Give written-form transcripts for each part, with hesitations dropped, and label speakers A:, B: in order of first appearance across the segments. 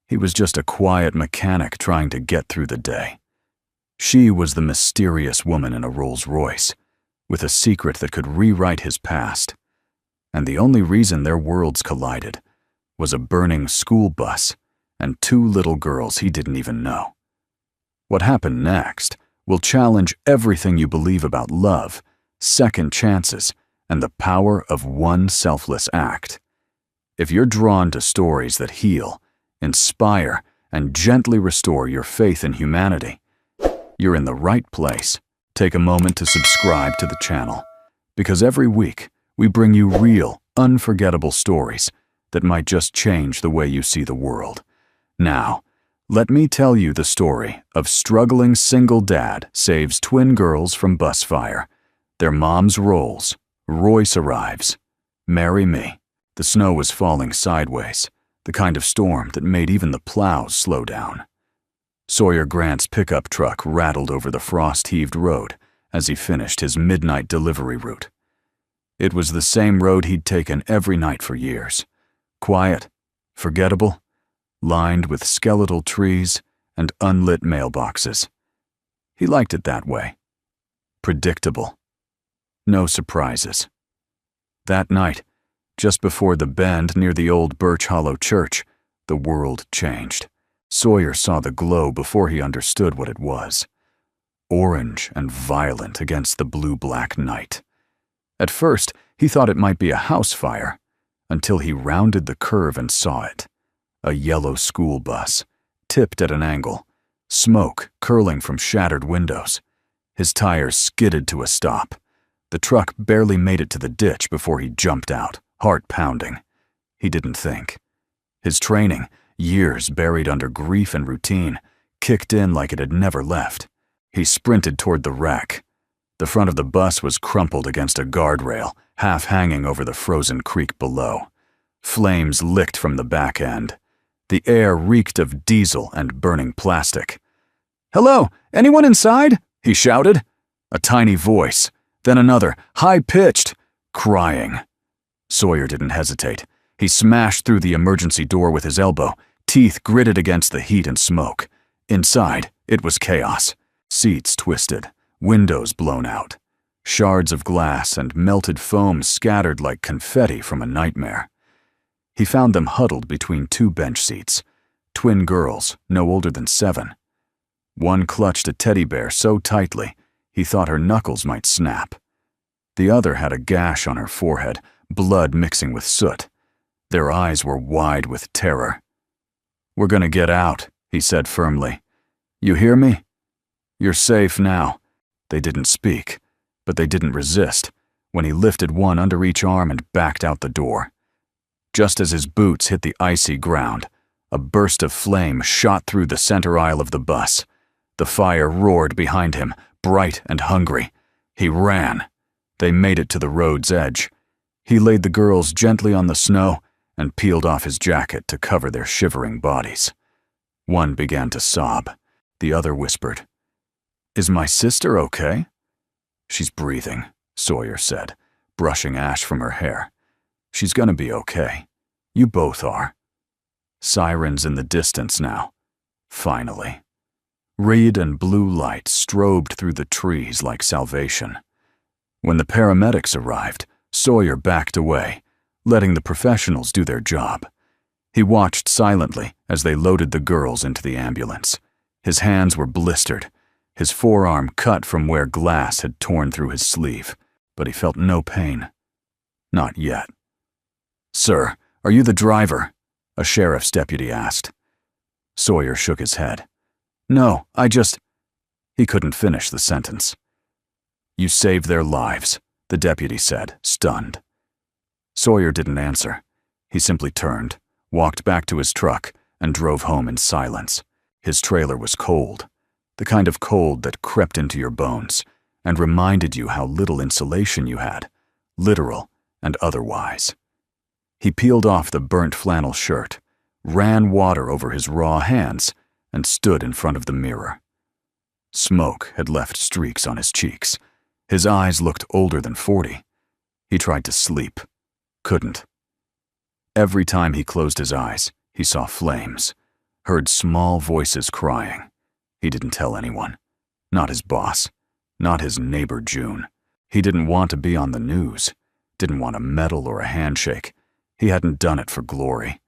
A: He was just a quiet mechanic trying to get through the day. She was the mysterious woman in a Rolls Royce, with a secret that could rewrite his past. And the only reason their worlds collided was a burning school bus and two little girls he didn't even know. What happened next will challenge everything you believe about love, second chances, and the power of one selfless act. If you're drawn to stories that heal, inspire, and gently restore your faith in humanity, you're in the right place. Take a moment to subscribe to the channel, because every week we bring you real, unforgettable stories that might just change the way you see the world. Now, let me tell you the story of struggling single dad saves twin girls from bus fire. Their mom's rolls. Royce arrives. Marry me. The snow was falling sideways, the kind of storm that made even the plows slow down. Sawyer Grant's pickup truck rattled over the frost-heaved road as he finished his midnight delivery route. It was the same road he'd taken every night for years. Quiet, forgettable, lined with skeletal trees and unlit mailboxes. He liked it that way. Predictable. No surprises. That night, just before the bend near the old Birch Hollow Church, the world changed. Sawyer saw the glow before he understood what it was. Orange and violent against the blue-black night. At first, he thought it might be a house fire, until he rounded the curve and saw it. A yellow school bus, tipped at an angle, smoke curling from shattered windows. His tires skidded to a stop. The truck barely made it to the ditch before he jumped out, heart pounding. He didn't think. His training, years buried under grief and routine, kicked in like it had never left. He sprinted toward the wreck. The front of the bus was crumpled against a guardrail, half hanging over the frozen creek below. Flames licked from the back end. The air reeked of diesel and burning plastic. "Hello, anyone inside?" he shouted. A tiny voice, then another, high-pitched, crying. Sawyer didn't hesitate. He smashed through the emergency door with his elbow, teeth gritted against the heat and smoke. Inside, it was chaos. Seats twisted, windows blown out. Shards of glass and melted foam scattered like confetti from a nightmare. He found them huddled between two bench seats, twin girls no older than 7. One clutched a teddy bear so tightly he thought her knuckles might snap. The other had a gash on her forehead, blood mixing with soot. Their eyes were wide with terror. "We're gonna get out," he said firmly. "You hear me? You're safe now." They didn't speak, but they didn't resist when he lifted one under each arm and backed out the door. Just as his boots hit the icy ground, a burst of flame shot through the center aisle of the bus. The fire roared behind him, bright and hungry. He ran. They made it to the road's edge. He laid the girls gently on the snow and peeled off his jacket to cover their shivering bodies. One began to sob. The other whispered, "Is my sister okay?" "She's breathing," Sawyer said, brushing ash from her hair. "She's gonna be okay. You both are." Sirens in the distance now. Finally. Red and blue light strobed through the trees like salvation. When the paramedics arrived, Sawyer backed away, letting the professionals do their job. He watched silently as they loaded the girls into the ambulance. His hands were blistered, his forearm cut from where glass had torn through his sleeve, but he felt no pain. Not yet. "Sir, are you the driver?" a sheriff's deputy asked. Sawyer shook his head. "No, I just—" He couldn't finish the sentence. "You saved their lives," the deputy said, stunned. Sawyer didn't answer. He simply turned, walked back to his truck, and drove home in silence. His trailer was cold, the kind of cold that crept into your bones and reminded you how little insulation you had, literal and otherwise. He peeled off the burnt flannel shirt, ran water over his raw hands, and stood in front of the mirror. Smoke had left streaks on his cheeks. His eyes looked older than 40. He tried to sleep. Couldn't. Every time he closed his eyes, he saw flames. heard small voices crying. He didn't tell anyone. Not his boss. Not his neighbor June. He didn't want to be on the news. Didn't want a medal or a handshake. He hadn't done it for glory.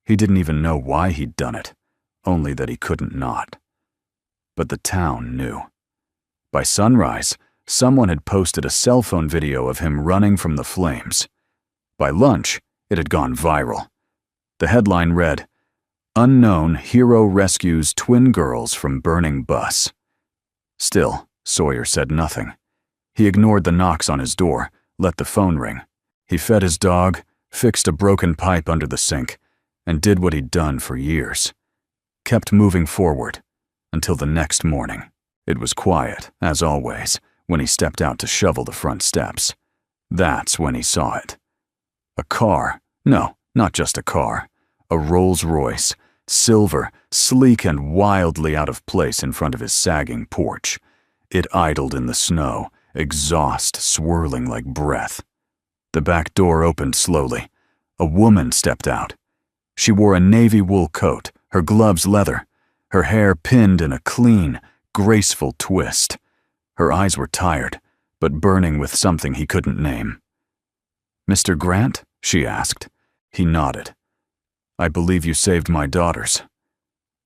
A: He didn't even know why he'd done it, only that he couldn't not. But the town knew. By sunrise, someone had posted a cell phone video of him running from the flames. By lunch, it had gone viral. The headline read, "Unknown Hero Rescues Twin Girls from Burning Bus." Still, Sawyer said nothing. He ignored the knocks on his door, let the phone ring. He fed his dog, fixed a broken pipe under the sink, and did what he'd done for years. Kept moving forward, until the next morning. It was quiet, as always, when he stepped out to shovel the front steps. That's when he saw it. A car. No, not just a car. A Rolls-Royce, silver, sleek and wildly out of place in front of his sagging porch. It idled in the snow, exhaust swirling like breath. The back door opened slowly. A woman stepped out. She wore a navy wool coat, her gloves leather, her hair pinned in a clean, graceful twist. Her eyes were tired, but burning with something he couldn't name. "Mr. Grant?" she asked. He nodded. "I believe you saved my daughters."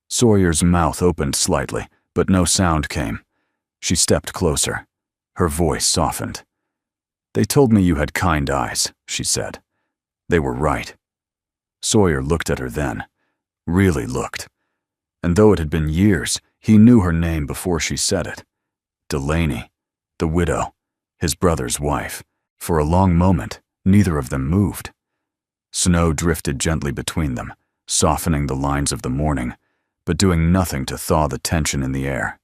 A: Sawyer's mouth opened slightly, but no sound came. She stepped closer. Her voice softened. "They told me you had kind eyes," she said. They were right. Sawyer looked at her then. Really looked. And though it had been years, he knew her name before she said it. Delaney, the widow, his brother's wife. For a long moment, neither of them moved. Snow drifted gently between them, softening the lines of the morning, but doing nothing to thaw the tension in the air.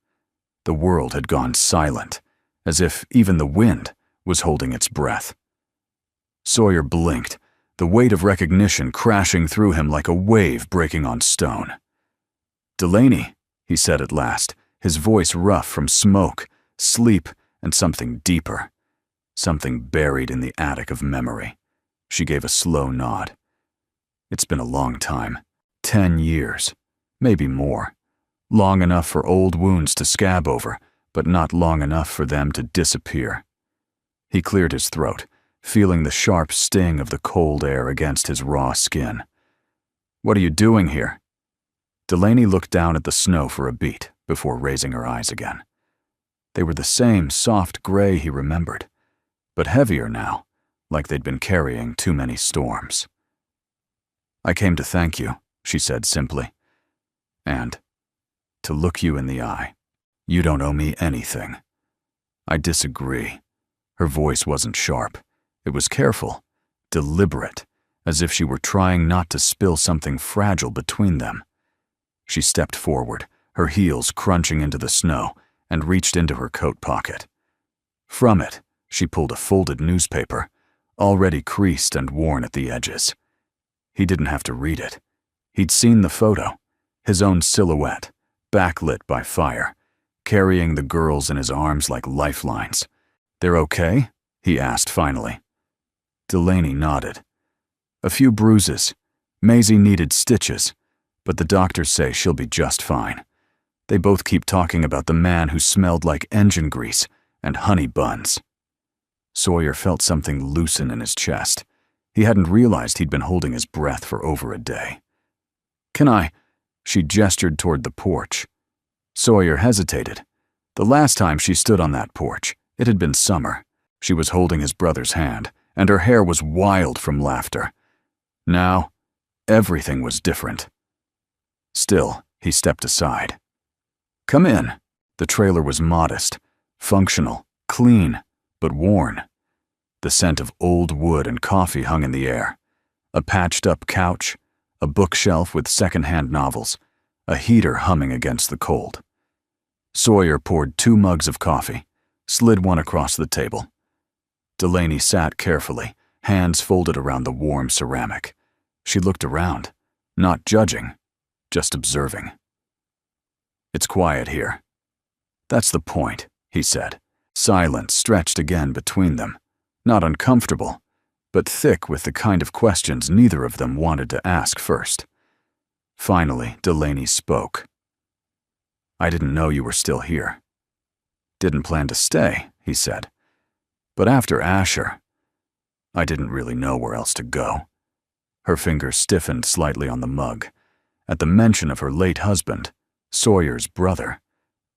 A: The world had gone silent, as if even the wind was holding its breath. Sawyer blinked, the weight of recognition crashing through him like a wave breaking on stone. "Delaney," he said at last, his voice rough from smoke, sleep, and something deeper. Something buried in the attic of memory. She gave a slow nod. "It's been a long time. 10 years. Maybe more. Long enough for old wounds to scab over, but not long enough for them to disappear." He cleared his throat, feeling the sharp sting of the cold air against his raw skin. "What are you doing here?" Delaney looked down at the snow for a beat before raising her eyes again. They were the same soft gray he remembered, but heavier now, like they'd been carrying too many storms. "I came to thank you," she said simply, "and to look you in the eye. You don't owe me anything." "I disagree." Her voice wasn't sharp. It was careful, deliberate, as if she were trying not to spill something fragile between them. She stepped forward, her heels crunching into the snow, and reached into her coat pocket. From it, she pulled a folded newspaper, already creased and worn at the edges. He didn't have to read it. He'd seen the photo, his own silhouette, backlit by fire, carrying the girls in his arms like lifelines. "They're okay?" he asked finally. Delaney nodded. "A few bruises. Maisie needed stitches, but the doctors say she'll be just fine. They both keep talking about the man who smelled like engine grease and honey buns." Sawyer felt something loosen in his chest. He hadn't realized he'd been holding his breath for over a day. "Can I?" She gestured toward the porch. Sawyer hesitated. The last time she stood on that porch, it had been summer. She was holding his brother's hand, and her hair was wild from laughter. Now, everything was different. Still, he stepped aside. "Come in." The trailer was modest, functional, clean, but worn. The scent of old wood and coffee hung in the air. A patched-up couch, a bookshelf with second-hand novels, a heater humming against the cold. Sawyer poured 2 mugs of coffee, slid one across the table. Delaney sat carefully, hands folded around the warm ceramic. She looked around, not judging, just observing. "It's quiet here." "That's the point," he said. Silence stretched again between them, not uncomfortable, but thick with the kind of questions neither of them wanted to ask first. Finally, Delaney spoke. "I didn't know you were still here." "Didn't plan to stay," he said. "But after Asher, I didn't really know where else to go." Her fingers stiffened slightly on the mug. At the mention of her late husband, Sawyer's brother,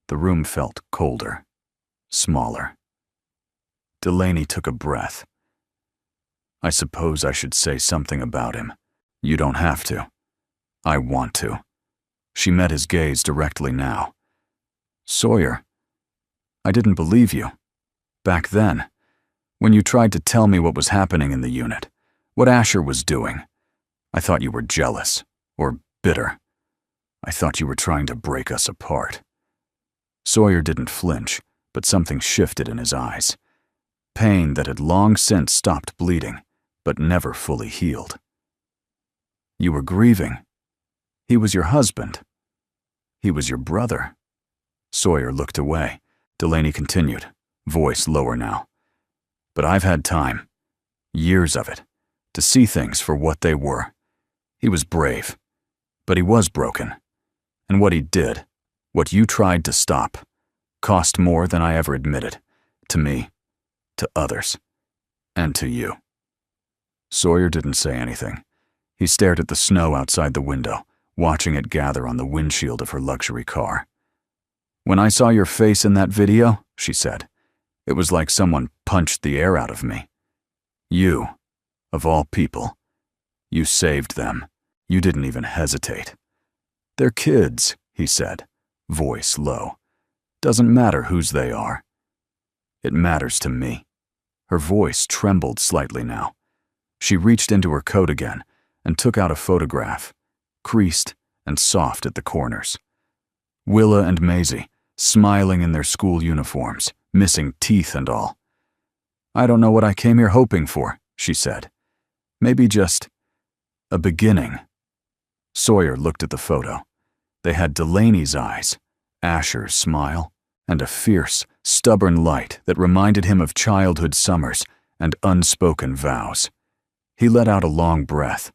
A: the room felt colder, smaller. Delaney took a breath. "I suppose I should say something about him." "You don't have to." "I want to." She met his gaze directly now. "Sawyer, I didn't believe you. Back then, when you tried to tell me what was happening in the unit, what Asher was doing, I thought you were jealous, or bitter. I thought you were trying to break us apart." Sawyer didn't flinch, but something shifted in his eyes. Pain that had long since stopped bleeding, but never fully healed. "You were grieving. He was your husband. He was your brother." Sawyer looked away. Delaney continued, voice lower now. "But I've had time, years of it, to see things for what they were. He was brave, but he was broken. And what he did, what you tried to stop, cost more than I ever admitted. To me, to others, and to you." Sawyer didn't say anything. He stared at the snow outside the window, watching it gather on the windshield of her luxury car. "When I saw your face in that video," she said, "it was like someone punched the air out of me. You, of all people, you saved them. You didn't even hesitate." "They're kids," he said, voice low. "Doesn't matter whose they are. It matters to me." Her voice trembled slightly now. She reached into her coat again and took out a photograph, creased and soft at the corners. Willa and Maisie, smiling in their school uniforms, missing teeth and all. "I don't know what I came here hoping for," she said. "Maybe just a beginning." Sawyer looked at the photo. They had Delaney's eyes, Asher's smile, and a fierce, stubborn light that reminded him of childhood summers and unspoken vows. He let out a long breath.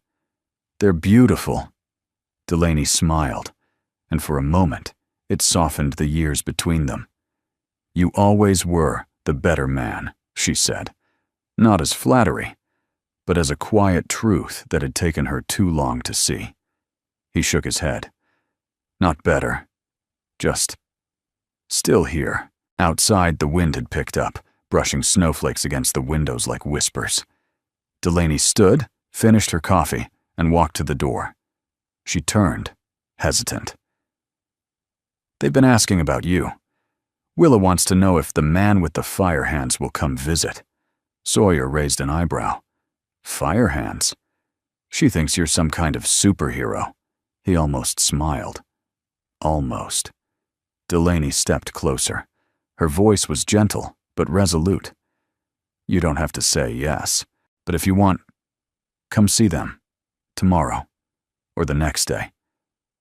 A: "They're beautiful." Delaney smiled, and for a moment, it softened the years between them. "You always were the better man," she said, not as flattery, but as a quiet truth that had taken her too long to see. He shook his head. "Not better. Just still here." Outside, the wind had picked up, brushing snowflakes against the windows like whispers. Delaney stood, finished her coffee, and walked to the door. She turned, hesitant. "They've been asking about you. Willa wants to know if the man with the fire hands will come visit." Sawyer raised an eyebrow. "Fire hands? She thinks you're some kind of superhero." He almost smiled. Almost. Delaney stepped closer. Her voice was gentle, but resolute. "You don't have to say yes, but if you want, come see them. Tomorrow. Or the next day.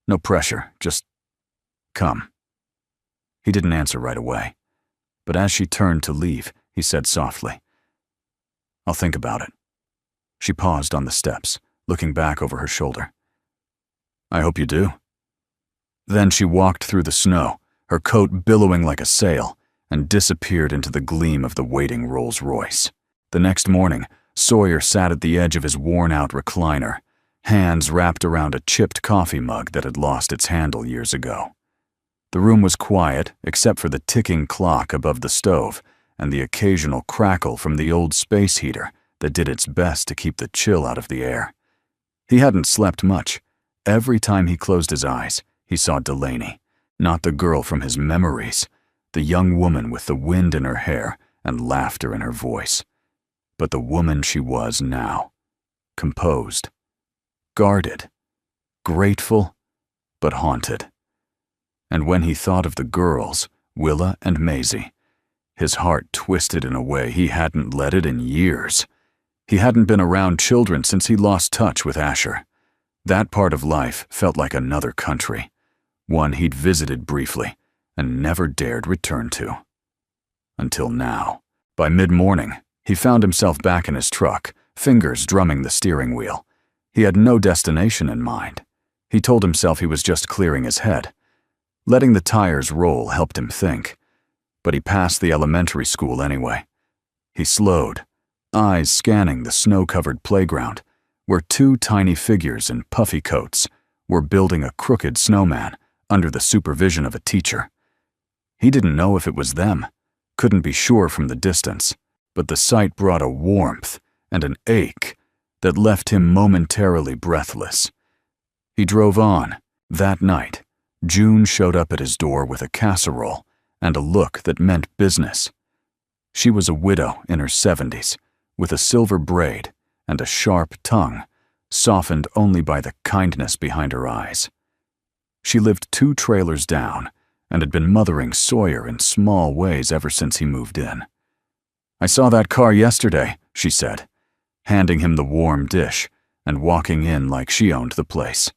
A: No pressure, just come." He didn't answer right away, but as she turned to leave, he said softly, "I'll think about it." She paused on the steps, looking back over her shoulder. "I hope you do." Then she walked through the snow, her coat billowing like a sail, and disappeared into the gleam of the waiting Rolls-Royce. The next morning, Sawyer sat at the edge of his worn-out recliner, hands wrapped around a chipped coffee mug that had lost its handle years ago. The room was quiet except for the ticking clock above the stove and the occasional crackle from the old space heater that did its best to keep the chill out of the air. He hadn't slept much. Every time he closed his eyes, he saw Delaney, not the girl from his memories, the young woman with the wind in her hair and laughter in her voice, but the woman she was now, composed, guarded, grateful, but haunted. And when he thought of the girls, Willa and Maisie, his heart twisted in a way he hadn't let it in years. He hadn't been around children since he lost touch with Asher. That part of life felt like another country, one he'd visited briefly and never dared return to. Until now. By mid-morning, he found himself back in his truck, fingers drumming the steering wheel. He had no destination in mind. He told himself he was just clearing his head. Letting the tires roll helped him think. But he passed the elementary school anyway. He slowed, eyes scanning the snow-covered playground, where two tiny figures in puffy coats were building a crooked snowman under the supervision of a teacher. He didn't know if it was them, couldn't be sure from the distance, but the sight brought a warmth and an ache that left him momentarily breathless. He drove on. That night, June showed up at his door with a casserole and a look that meant business. She was a widow in her 70s, with a silver braid and a sharp tongue, softened only by the kindness behind her eyes. She lived 2 trailers down and had been mothering Sawyer in small ways ever since he moved in. "I saw that car yesterday," she said, handing him the warm dish and walking in like she owned the place.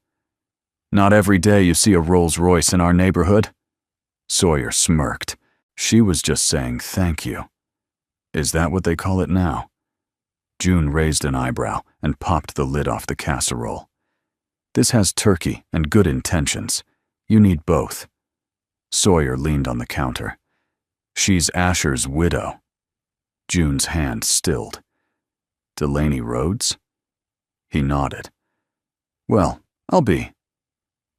A: "Not every day you see a Rolls Royce in our neighborhood." Sawyer smirked. She was just saying thank you. Is that what they call it now? June raised an eyebrow and popped the lid off the casserole. "This has turkey and good intentions. You need both." Sawyer leaned on the counter. "She's Asher's widow." June's hand stilled. "Delaney Rhodes?" He nodded. "Well, I'll be."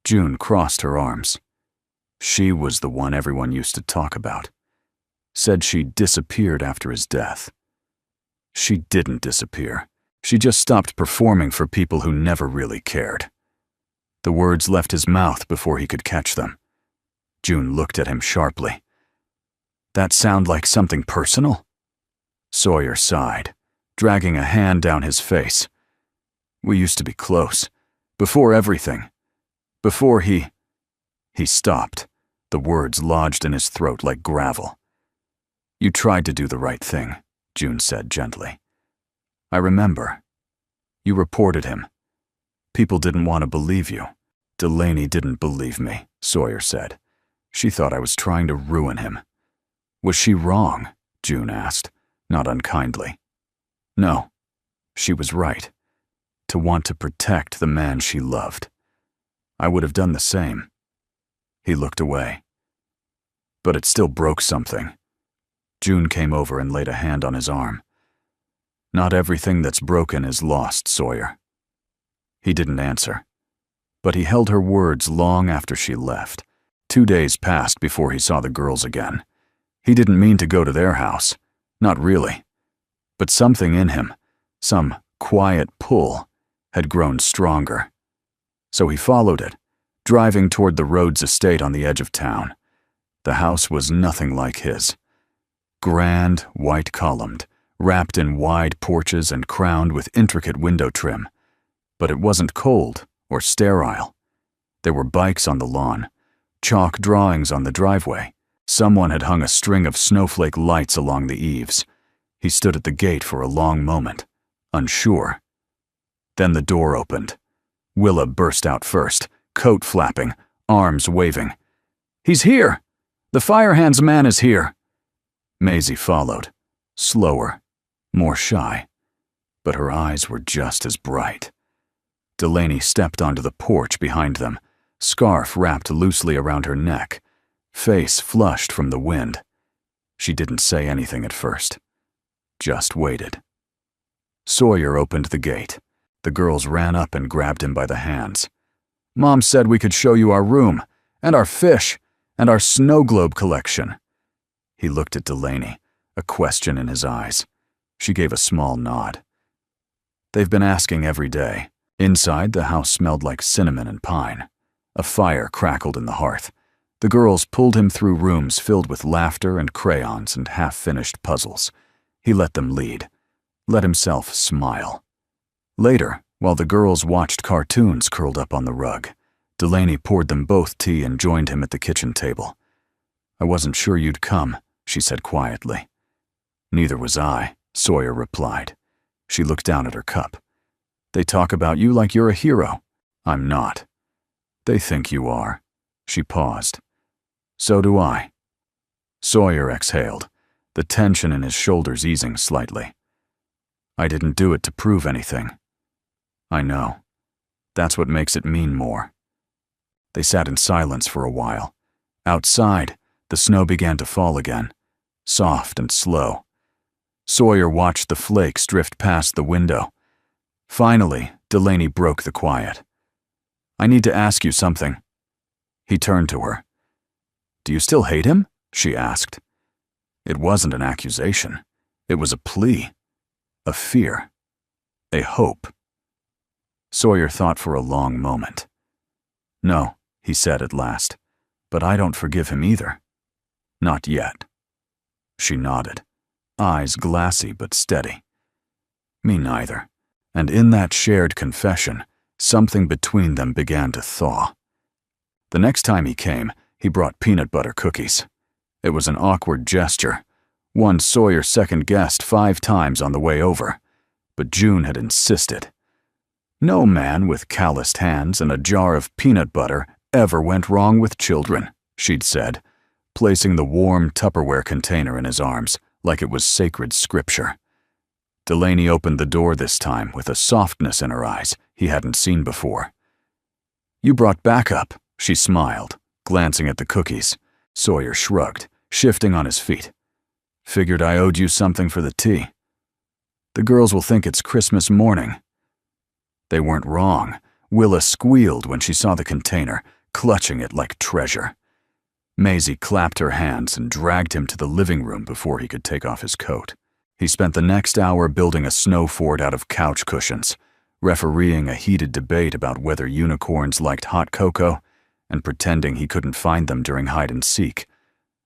A: June crossed her arms. She was the one everyone used to talk about. Said she disappeared after his death. She didn't disappear. She just stopped performing for people who never really cared. The words left his mouth before he could catch them. June looked at him sharply. "That sound like something personal?" Sawyer sighed, dragging a hand down his face. "We used to be close. Before everything. Before he..." He stopped, the words lodged in his throat like gravel. "You tried to do the right thing," June said gently. "I remember. You reported him. People didn't want to believe you." "Delaney didn't believe me," Sawyer said. "She thought I was trying to ruin him." "Was she wrong?" June asked, not unkindly. "No, she was right. To want to protect the man she loved. I would have done the same." He looked away. "But it still broke something." June came over and laid a hand on his arm. "Not everything that's broken is lost, Sawyer." He didn't answer, but he held her words long after she left. 2 days passed before he saw the girls again. He didn't mean to go to their house, not really. But something in him, some quiet pull, had grown stronger. So he followed it, driving toward the Rhodes estate on the edge of town. The house was nothing like his. Grand, white-columned, wrapped in wide porches and crowned with intricate window trim. But it wasn't cold or sterile. There were bikes on the lawn, chalk drawings on the driveway. Someone had hung a string of snowflake lights along the eaves. He stood at the gate for a long moment, unsure. Then the door opened. Willa burst out first, coat flapping, arms waving. "He's here! The Firehands man is here!" Maisie followed, slower, more shy, but her eyes were just as bright. Delaney stepped onto the porch behind them, scarf wrapped loosely around her neck, face flushed from the wind. She didn't say anything at first, just waited. Sawyer opened the gate. The girls ran up and grabbed him by the hands. "Mom said we could show you our room, and our fish, and our snow globe collection." He looked at Delaney, a question in his eyes. She gave a small nod. "They've been asking every day." Inside, the house smelled like cinnamon and pine. A fire crackled in the hearth. The girls pulled him through rooms filled with laughter and crayons and half-finished puzzles. He let them lead, let himself smile. Later, while the girls watched cartoons curled up on the rug, Delaney poured them both tea and joined him at the kitchen table. "I wasn't sure you'd come," she said quietly. "Neither was I," Sawyer replied. She looked down at her cup. "They talk about you like you're a hero." "I'm not." "They think you are." She paused. "So do I." Sawyer exhaled, the tension in his shoulders easing slightly. "I didn't do it to prove anything." "I know. That's what makes it mean more." They sat in silence for a while. Outside, the snow began to fall again, soft and slow. Sawyer watched the flakes drift past the window. Finally, Delaney broke the quiet. "I need to ask you something." He turned to her. "Do you still hate him?" she asked. It wasn't an accusation. It was a plea, a fear, a hope. Sawyer thought for a long moment. "No," he said at last, "but I don't forgive him either. Not yet." She nodded, eyes glassy but steady. "Me neither." And in that shared confession, something between them began to thaw. The next time he came, he brought peanut butter cookies. It was an awkward gesture, one Sawyer second-guessed 5 times on the way over, but June had insisted. No man with calloused hands and a jar of peanut butter ever went wrong with children, she'd said, placing the warm Tupperware container in his arms like it was sacred scripture. Delaney opened the door this time with a softness in her eyes he hadn't seen before. "You brought backup," she smiled, glancing at the cookies. Sawyer shrugged, shifting on his feet. "Figured I owed you something for the tea. The girls will think it's Christmas morning." They weren't wrong. Willa squealed when she saw the container, clutching it like treasure. Maisie clapped her hands and dragged him to the living room before he could take off his coat. He spent the next hour building a snow fort out of couch cushions, refereeing a heated debate about whether unicorns liked hot cocoa, and pretending he couldn't find them during hide-and-seek,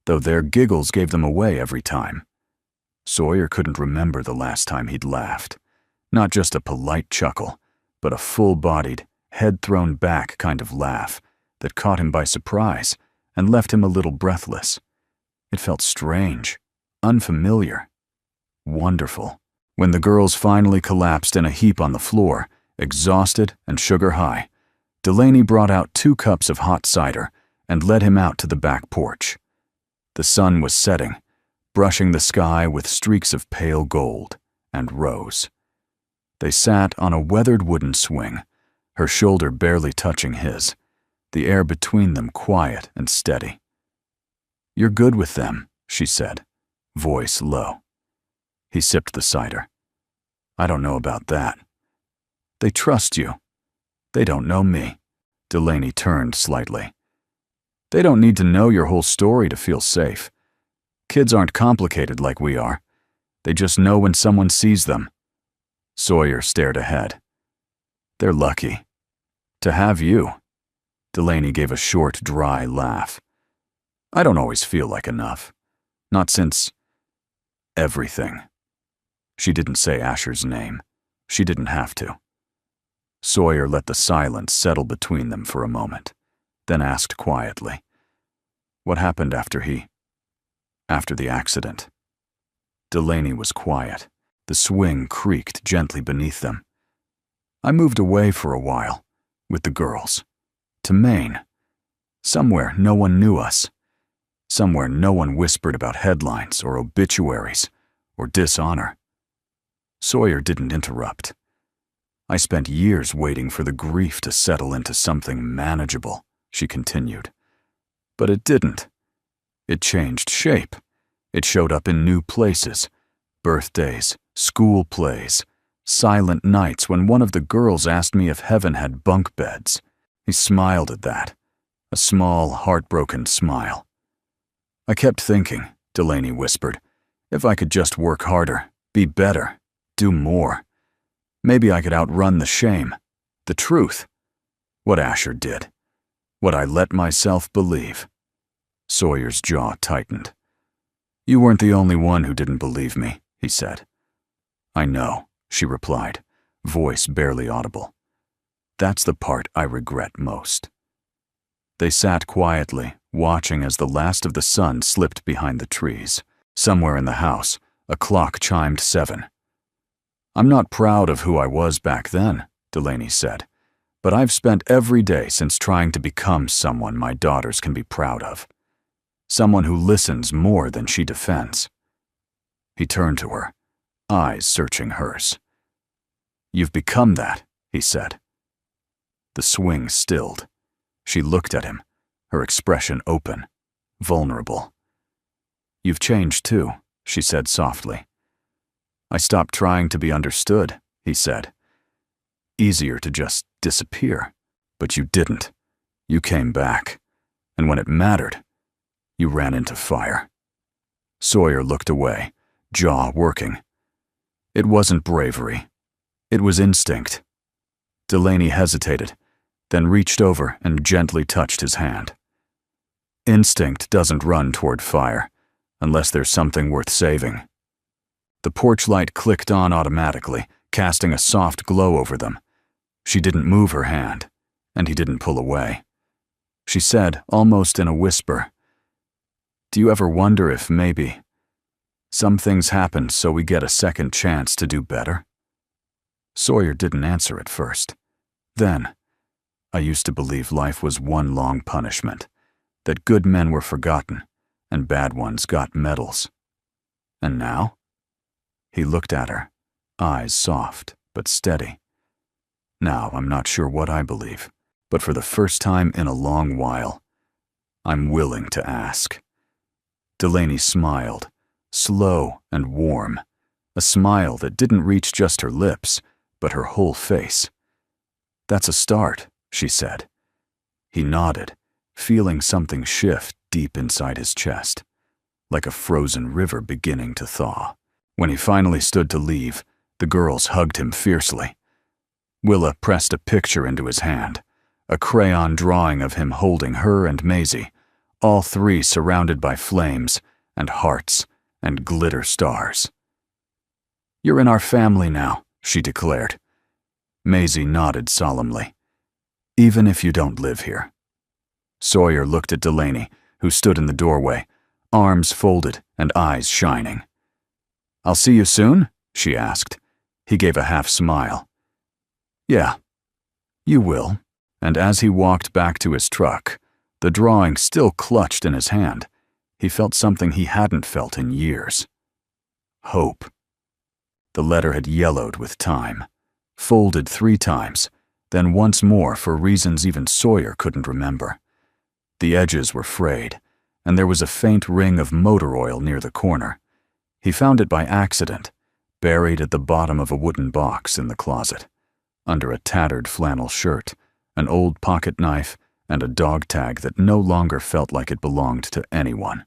A: though their giggles gave them away every time. Sawyer couldn't remember the last time he'd laughed. Not just a polite chuckle, but a full-bodied, head-thrown-back kind of laugh that caught him by surprise and left him a little breathless. It felt strange, unfamiliar, wonderful. When the girls finally collapsed in a heap on the floor, exhausted and sugar-high, Delaney brought out 2 cups of hot cider and led him out to the back porch. The sun was setting, brushing the sky with streaks of pale gold and rose. They sat on a weathered wooden swing, her shoulder barely touching his, the air between them quiet and steady. "You're good with them," she said, voice low. He sipped the cider. "I don't know about that." "They trust you. They don't know me." Delaney turned slightly. "They don't need to know your whole story to feel safe. Kids aren't complicated like we are. They just know when someone sees them." Sawyer stared ahead. "They're lucky. To have you." Delaney gave a short, dry laugh. "I don't always feel like enough. Not since everything." She didn't say Asher's name. She didn't have to. Sawyer let the silence settle between them for a moment, then asked quietly, "What happened after the accident?" Delaney was quiet. The swing creaked gently beneath them. "I moved away for a while, with the girls, to Maine. Somewhere no one knew us. Somewhere no one whispered about headlines or obituaries or dishonor." Sawyer didn't interrupt. "I spent years waiting for the grief to settle into something manageable," she continued. "But it didn't. It changed shape. It showed up in new places, birthdays, school plays, silent nights when one of the girls asked me if heaven had bunk beds." He smiled at that, a small, heartbroken smile. "I kept thinking," Delaney whispered, "if I could just work harder, be better, do more. Maybe I could outrun the shame, the truth. What Asher did. What I let myself believe." Sawyer's jaw tightened. "You weren't the only one who didn't believe me," he said. "I know," she replied, voice barely audible. "That's the part I regret most." They sat quietly, watching as the last of the sun slipped behind the trees. Somewhere in the house, a clock chimed 7. "I'm not proud of who I was back then," Delaney said, "but I've spent every day since trying to become someone my daughters can be proud of. Someone who listens more than she defends." He turned to her, eyes searching hers. "You've become that," he said. The swing stilled. She looked at him, her expression open, vulnerable. "You've changed too," she said softly. "I stopped trying to be understood," he said. "Easier to just disappear. But you didn't. You came back. And when it mattered, you ran into fire." Sawyer looked away, jaw working. It wasn't bravery. It was instinct. Delaney hesitated, then reached over and gently touched his hand. Instinct doesn't run toward fire, unless there's something worth saving. The porch light clicked on automatically, casting a soft glow over them. She didn't move her hand, and he didn't pull away. She said, almost in a whisper, "Do you ever wonder if maybe some things happen so we get a second chance to do better?" Sawyer didn't answer at first. Then, "I used to believe life was one long punishment, that good men were forgotten and bad ones got medals. And now?" He looked at her, eyes soft but steady. "Now I'm not sure what I believe, but for the first time in a long while, I'm willing to ask." Delaney smiled, slow and warm, a smile that didn't reach just her lips, but her whole face. "That's a start," she said. He nodded, feeling something shift deep inside his chest, like a frozen river beginning to thaw. When he finally stood to leave, the girls hugged him fiercely. Willa pressed a picture into his hand, a crayon drawing of him holding her and Maisie, all three surrounded by flames and hearts and glitter stars. "You're in our family now," she declared. Maisie nodded solemnly. "Even if you don't live here." Sawyer looked at Delaney, who stood in the doorway, arms folded and eyes shining. "I'll see you soon?" she asked. He gave a half smile. "Yeah, you will." And as he walked back to his truck, the drawing still clutched in his hand, he felt something he hadn't felt in years. Hope. The letter had yellowed with time, folded 3 times, then once more for reasons even Sawyer couldn't remember. The edges were frayed, and there was a faint ring of motor oil near the corner. He found it by accident, buried at the bottom of a wooden box in the closet, under a tattered flannel shirt, an old pocket knife, and a dog tag that no longer felt like it belonged to anyone.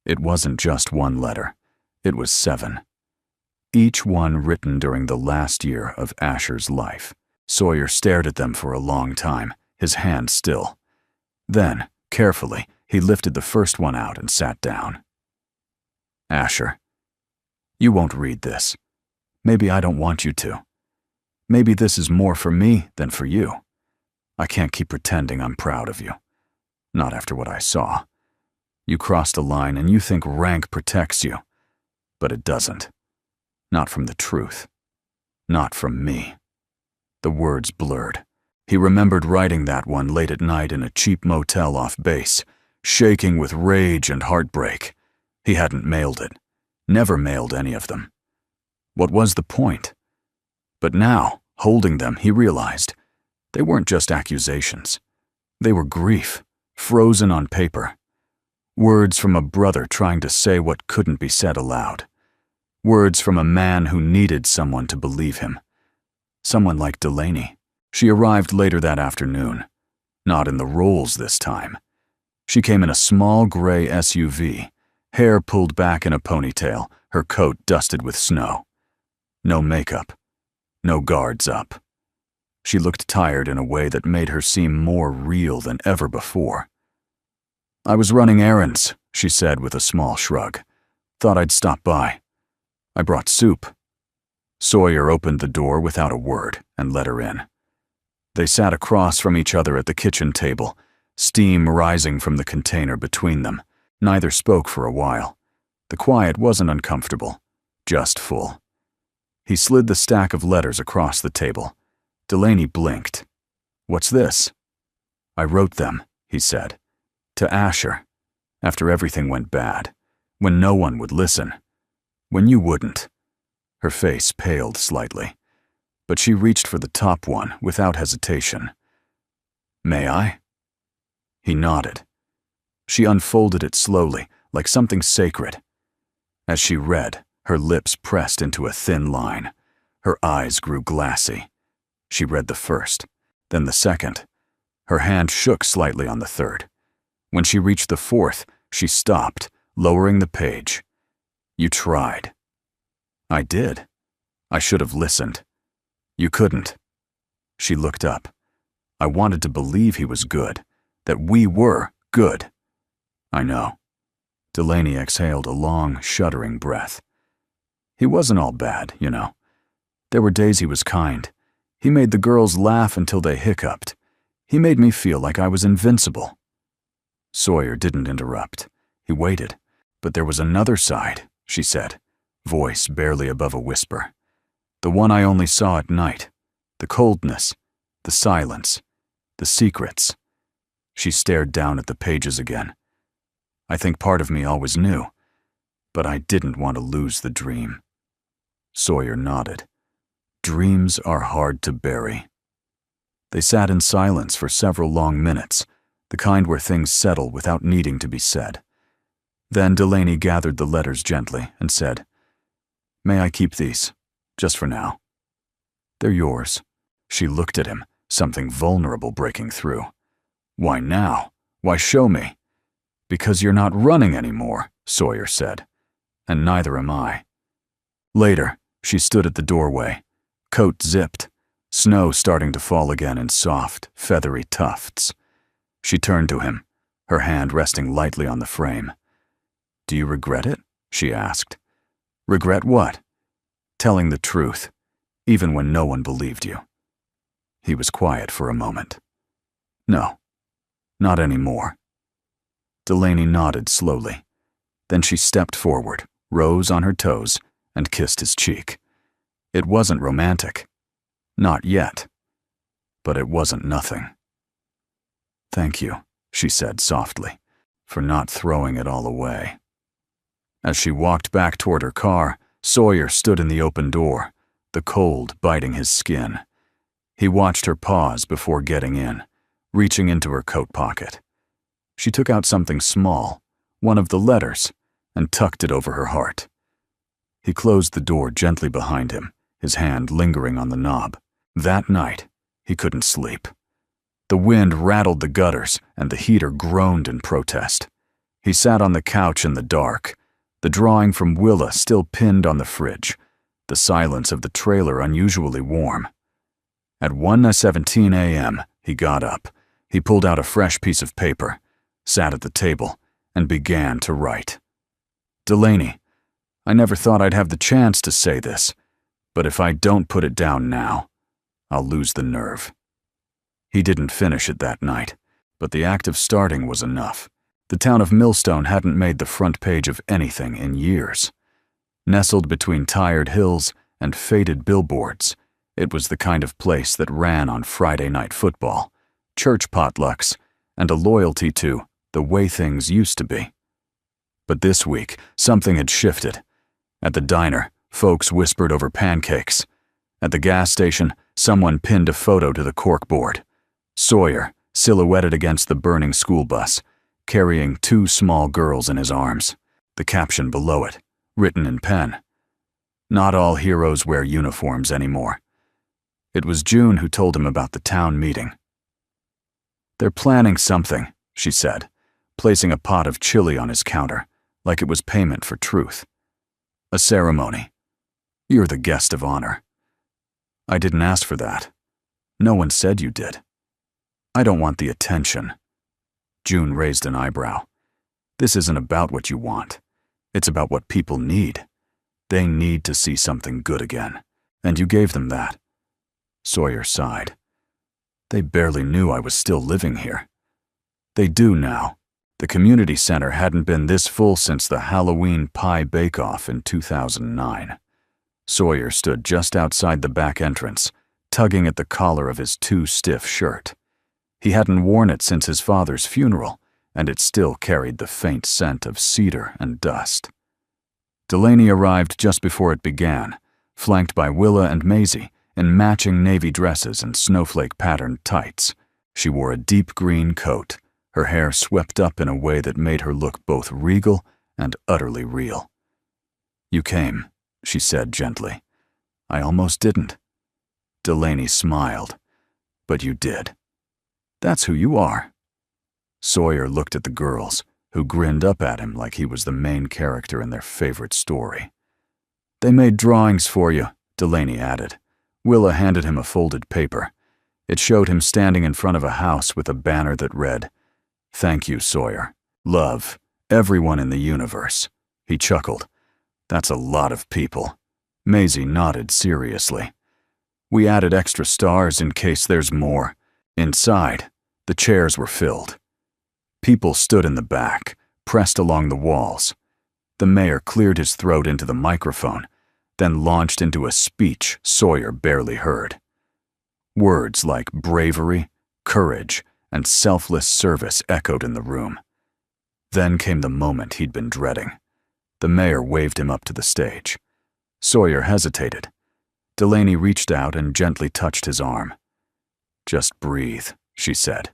A: It wasn't just one letter. It was 7. Each one written during the last year of Asher's life. Sawyer stared at them for a long time, his hand still. Then, carefully, he lifted the first one out and sat down. "Asher, you won't read this. Maybe I don't want you to. Maybe this is more for me than for you. I can't keep pretending I'm proud of you. Not after what I saw. You crossed a line and you think rank protects you. But it doesn't. Not from the truth. Not from me." The words blurred. He remembered writing that one late at night in a cheap motel off base, shaking with rage and heartbreak. He hadn't mailed it. Never mailed any of them. What was the point? But now, holding them, he realized they weren't just accusations. They were grief, frozen on paper. Words from a brother trying to say what couldn't be said aloud. Words from a man who needed someone to believe him. Someone like Delaney. She arrived later that afternoon. Not in the Rolls this time. She came in a small gray SUV, hair pulled back in a ponytail, her coat dusted with snow. No makeup. No guards up. She looked tired in a way that made her seem more real than ever before. "I was running errands," she said with a small shrug. "Thought I'd stop by. I brought soup." Sawyer opened the door without a word and let her in. They sat across from each other at the kitchen table, steam rising from the container between them. Neither spoke for a while. The quiet wasn't uncomfortable, just full. He slid the stack of letters across the table. Delaney blinked. "What's this?" "I wrote them," he said. "To Asher. After everything went bad. When no one would listen. When you wouldn't." Her face paled slightly, but she reached for the top one without hesitation. "May I?" He nodded. She unfolded it slowly, like something sacred. As she read, her lips pressed into a thin line. Her eyes grew glassy. She read the first, then the second. Her hand shook slightly on the third. When she reached the fourth, she stopped, lowering the page. "You tried." "I did. I should have listened." "You couldn't." She looked up. "I wanted to believe he was good, that we were good." "I know." Delaney exhaled a long, shuddering breath. "He wasn't all bad, you know. There were days he was kind. He made the girls laugh until they hiccuped. He made me feel like I was invincible." Sawyer didn't interrupt. He waited. "But there was another side," she said, voice barely above a whisper. "The one I only saw at night. The coldness, the silence, the secrets." She stared down at the pages again. "I think part of me always knew, but I didn't want to lose the dream." Sawyer nodded. "Dreams are hard to bury." They sat in silence for several long minutes, the kind where things settle without needing to be said. Then Delaney gathered the letters gently and said, "May I keep these, just for now?" "They're yours." She looked at him, something vulnerable breaking through. "Why now? Why show me?" "Because you're not running anymore," Sawyer said. "And neither am I." Later, she stood at the doorway, coat zipped, snow starting to fall again in soft, feathery tufts. She turned to him, her hand resting lightly on the frame. "Do you regret it?" she asked. "Regret what?" "Telling the truth, even when no one believed you." He was quiet for a moment. "No, not anymore." Delaney nodded slowly. Then she stepped forward, rose on her toes, and kissed his cheek. It wasn't romantic. Not yet. But it wasn't nothing. "Thank you," she said softly, "for not throwing it all away." As she walked back toward her car, Sawyer stood in the open door, the cold biting his skin. He watched her pause before getting in, reaching into her coat pocket. She took out something small, one of the letters, and tucked it over her heart. He closed the door gently behind him, his hand lingering on the knob. That night, he couldn't sleep. The wind rattled the gutters, and the heater groaned in protest. He sat on the couch in the dark, the drawing from Willa still pinned on the fridge, the silence of the trailer unusually warm. At 1:17 a.m., he got up. He pulled out a fresh piece of paper, sat at the table, and began to write. "Delaney, I never thought I'd have the chance to say this, but if I don't put it down now, I'll lose the nerve." He didn't finish it that night, but the act of starting was enough. The town of Millstone hadn't made the front page of anything in years. Nestled between tired hills and faded billboards, it was the kind of place that ran on Friday night football, church potlucks, and a loyalty to the way things used to be. But this week, something had shifted. At the diner, folks whispered over pancakes. At the gas station, someone pinned a photo to the corkboard. Sawyer, silhouetted against the burning school bus, carrying two small girls in his arms. The caption below it, written in pen. "Not all heroes wear uniforms anymore." It was June who told him about the town meeting. "They're planning something," she said, placing a pot of chili on his counter, like it was payment for truth. "A ceremony. You're the guest of honor." "I didn't ask for that. No one said you did." "I don't want the attention." June raised an eyebrow. "This isn't about what you want. It's about what people need. They need to see something good again, and you gave them that." Sawyer sighed. "They barely knew I was still living here." "They do now." The community center hadn't been this full since the Halloween pie bake-off in 2009. Sawyer stood just outside the back entrance, tugging at the collar of his too-stiff shirt. He hadn't worn it since his father's funeral, and it still carried the faint scent of cedar and dust. Delaney arrived just before it began, flanked by Willa and Maisie in matching navy dresses and snowflake-patterned tights. She wore a deep green coat, her hair swept up in a way that made her look both regal and utterly real. "You came," she said gently. "I almost didn't." Delaney smiled. "But you did. That's who you are." Sawyer looked at the girls, who grinned up at him like he was the main character in their favorite story. "They made drawings for you," Delaney added. Willa handed him a folded paper. It showed him standing in front of a house with a banner that read, "Thank you, Sawyer. Love, everyone in the universe." He chuckled. "That's a lot of people." Maisie nodded seriously. "We added extra stars in case there's more." Inside, the chairs were filled. People stood in the back, pressed along the walls. The mayor cleared his throat into the microphone, then launched into a speech Sawyer barely heard. Words like bravery, courage, and selfless service echoed in the room. Then came the moment he'd been dreading. The mayor waved him up to the stage. Sawyer hesitated. Delaney reached out and gently touched his arm. "Just breathe," she said.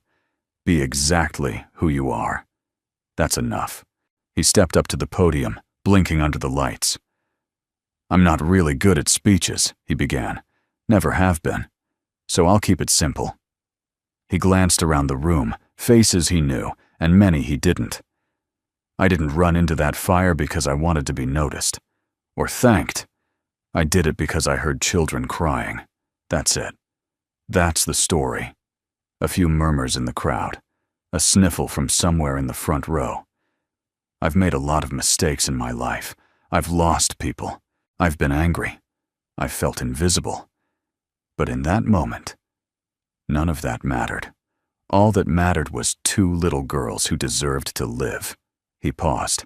A: "Be exactly who you are. That's enough." He stepped up to the podium, blinking under the lights. "I'm not really good at speeches," he began. "Never have been. So I'll keep it simple." He glanced around the room, faces he knew, and many he didn't. "I didn't run into that fire because I wanted to be noticed. Or thanked. I did it because I heard children crying. That's it. That's the story." A few murmurs in the crowd. A sniffle from somewhere in the front row. "I've made a lot of mistakes in my life. I've lost people. I've been angry. I've felt invisible. But in that moment, none of that mattered. All that mattered was 2 little girls who deserved to live." He paused.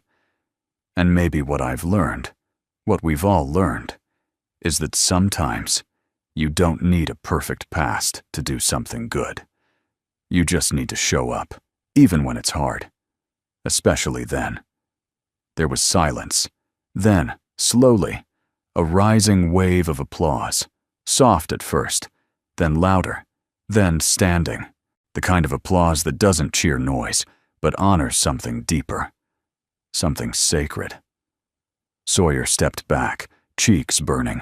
A: "And maybe what I've learned, what we've all learned, is that sometimes you don't need a perfect past to do something good. You just need to show up, even when it's hard. Especially then." There was silence. Then, slowly, a rising wave of applause, soft at first, then louder, then standing. The kind of applause that doesn't cheer noise, but honors something deeper. Something sacred. Sawyer stepped back, cheeks burning.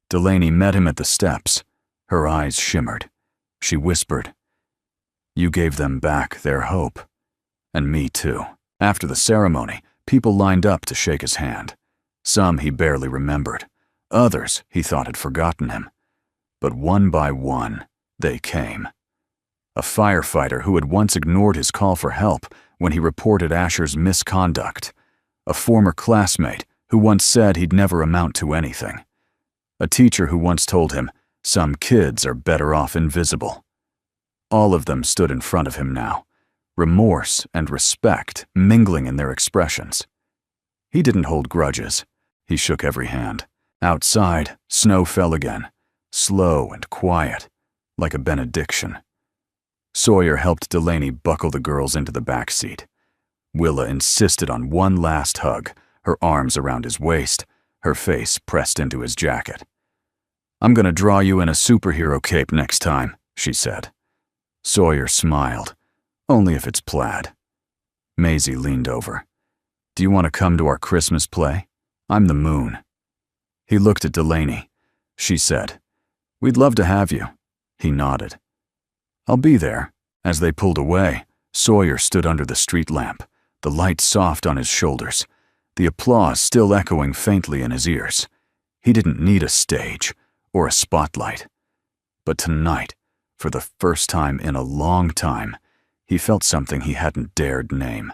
A: Delaney met him at the steps. Her eyes shimmered. She whispered, "You gave them back their hope. And me too." After the ceremony, people lined up to shake his hand. Some he barely remembered. Others he thought had forgotten him. But one by one, they came. A firefighter who had once ignored his call for help when he reported Asher's misconduct. A former classmate who once said he'd never amount to anything. A teacher who once told him, "Some kids are better off invisible." All of them stood in front of him now, remorse and respect mingling in their expressions. He didn't hold grudges. He shook every hand. Outside, snow fell again, slow and quiet, like a benediction. Sawyer helped Delaney buckle the girls into the back seat. Willa insisted on one last hug, her arms around his waist, her face pressed into his jacket. "I'm gonna draw you in a superhero cape next time," she said. Sawyer smiled. "Only if it's plaid." Maisie leaned over. "Do you want to come to our Christmas play? I'm the moon." He looked at Delaney. She said, "We'd love to have you." He nodded. "I'll be there." As they pulled away, Sawyer stood under the street lamp, the light soft on his shoulders, the applause still echoing faintly in his ears. He didn't need a stage or a spotlight. But tonight, for the first time in a long time, he felt something he hadn't dared name.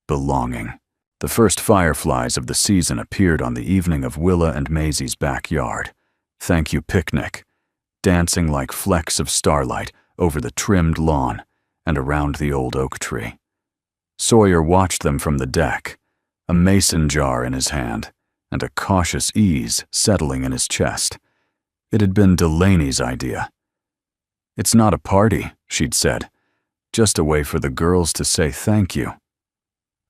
A: Belonging. The first fireflies of the season appeared on the evening of Willa and Maisie's backyard. Thank you picnic, dancing like flecks of starlight over the trimmed lawn and around the old oak tree. Sawyer watched them from the deck, a mason jar in his hand and a cautious ease settling in his chest. It had been Delaney's idea. "It's not a party," she'd said, "just a way for the girls to say thank you."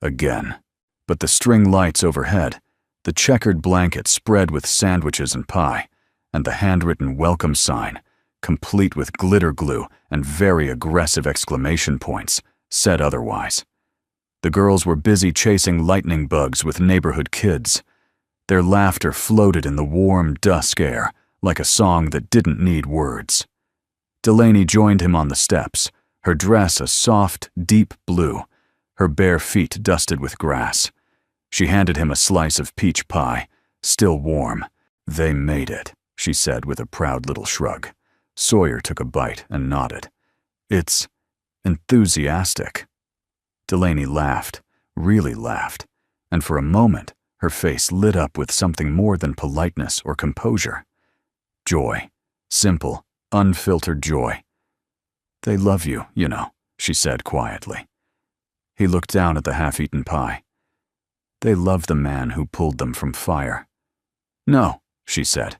A: Again. But the string lights overhead, the checkered blanket spread with sandwiches and pie, and the handwritten welcome sign, complete with glitter glue and very aggressive exclamation points, said otherwise. The girls were busy chasing lightning bugs with neighborhood kids. Their laughter floated in the warm dusk air like a song that didn't need words. Delaney joined him on the steps, her dress a soft, deep blue, her bare feet dusted with grass. She handed him a slice of peach pie, still warm. "They made it," she said with a proud little shrug. Sawyer took a bite and nodded. "It's enthusiastic." Delaney laughed, really laughed, and for a moment her face lit up with something more than politeness or composure. Joy. Simple, unfiltered joy. "They love you, you know," she said quietly. He looked down at the half-eaten pie. "They love the man who pulled them from fire." "No," she said.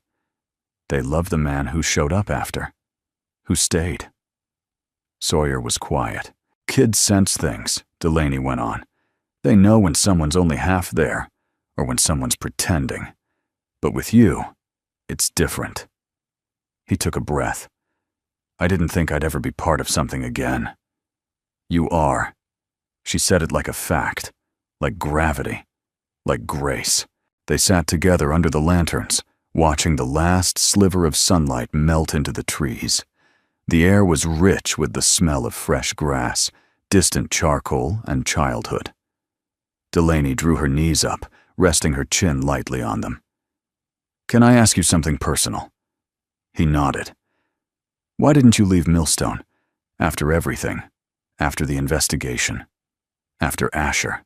A: "They love the man who showed up after, who stayed." Sawyer was quiet. "Kids sense things," Delaney went on. "They know when someone's only half there, or when someone's pretending. But with you, it's different." He took a breath. "I didn't think I'd ever be part of something again." "You are." She said it like a fact, like gravity, like grace. They sat together under the lanterns, watching the last sliver of sunlight melt into the trees. The air was rich with the smell of fresh grass, distant charcoal, and childhood. Delaney drew her knees up, resting her chin lightly on them. "Can I ask you something personal?" He nodded. "Why didn't you leave Millstone? After everything. After the investigation. After Asher."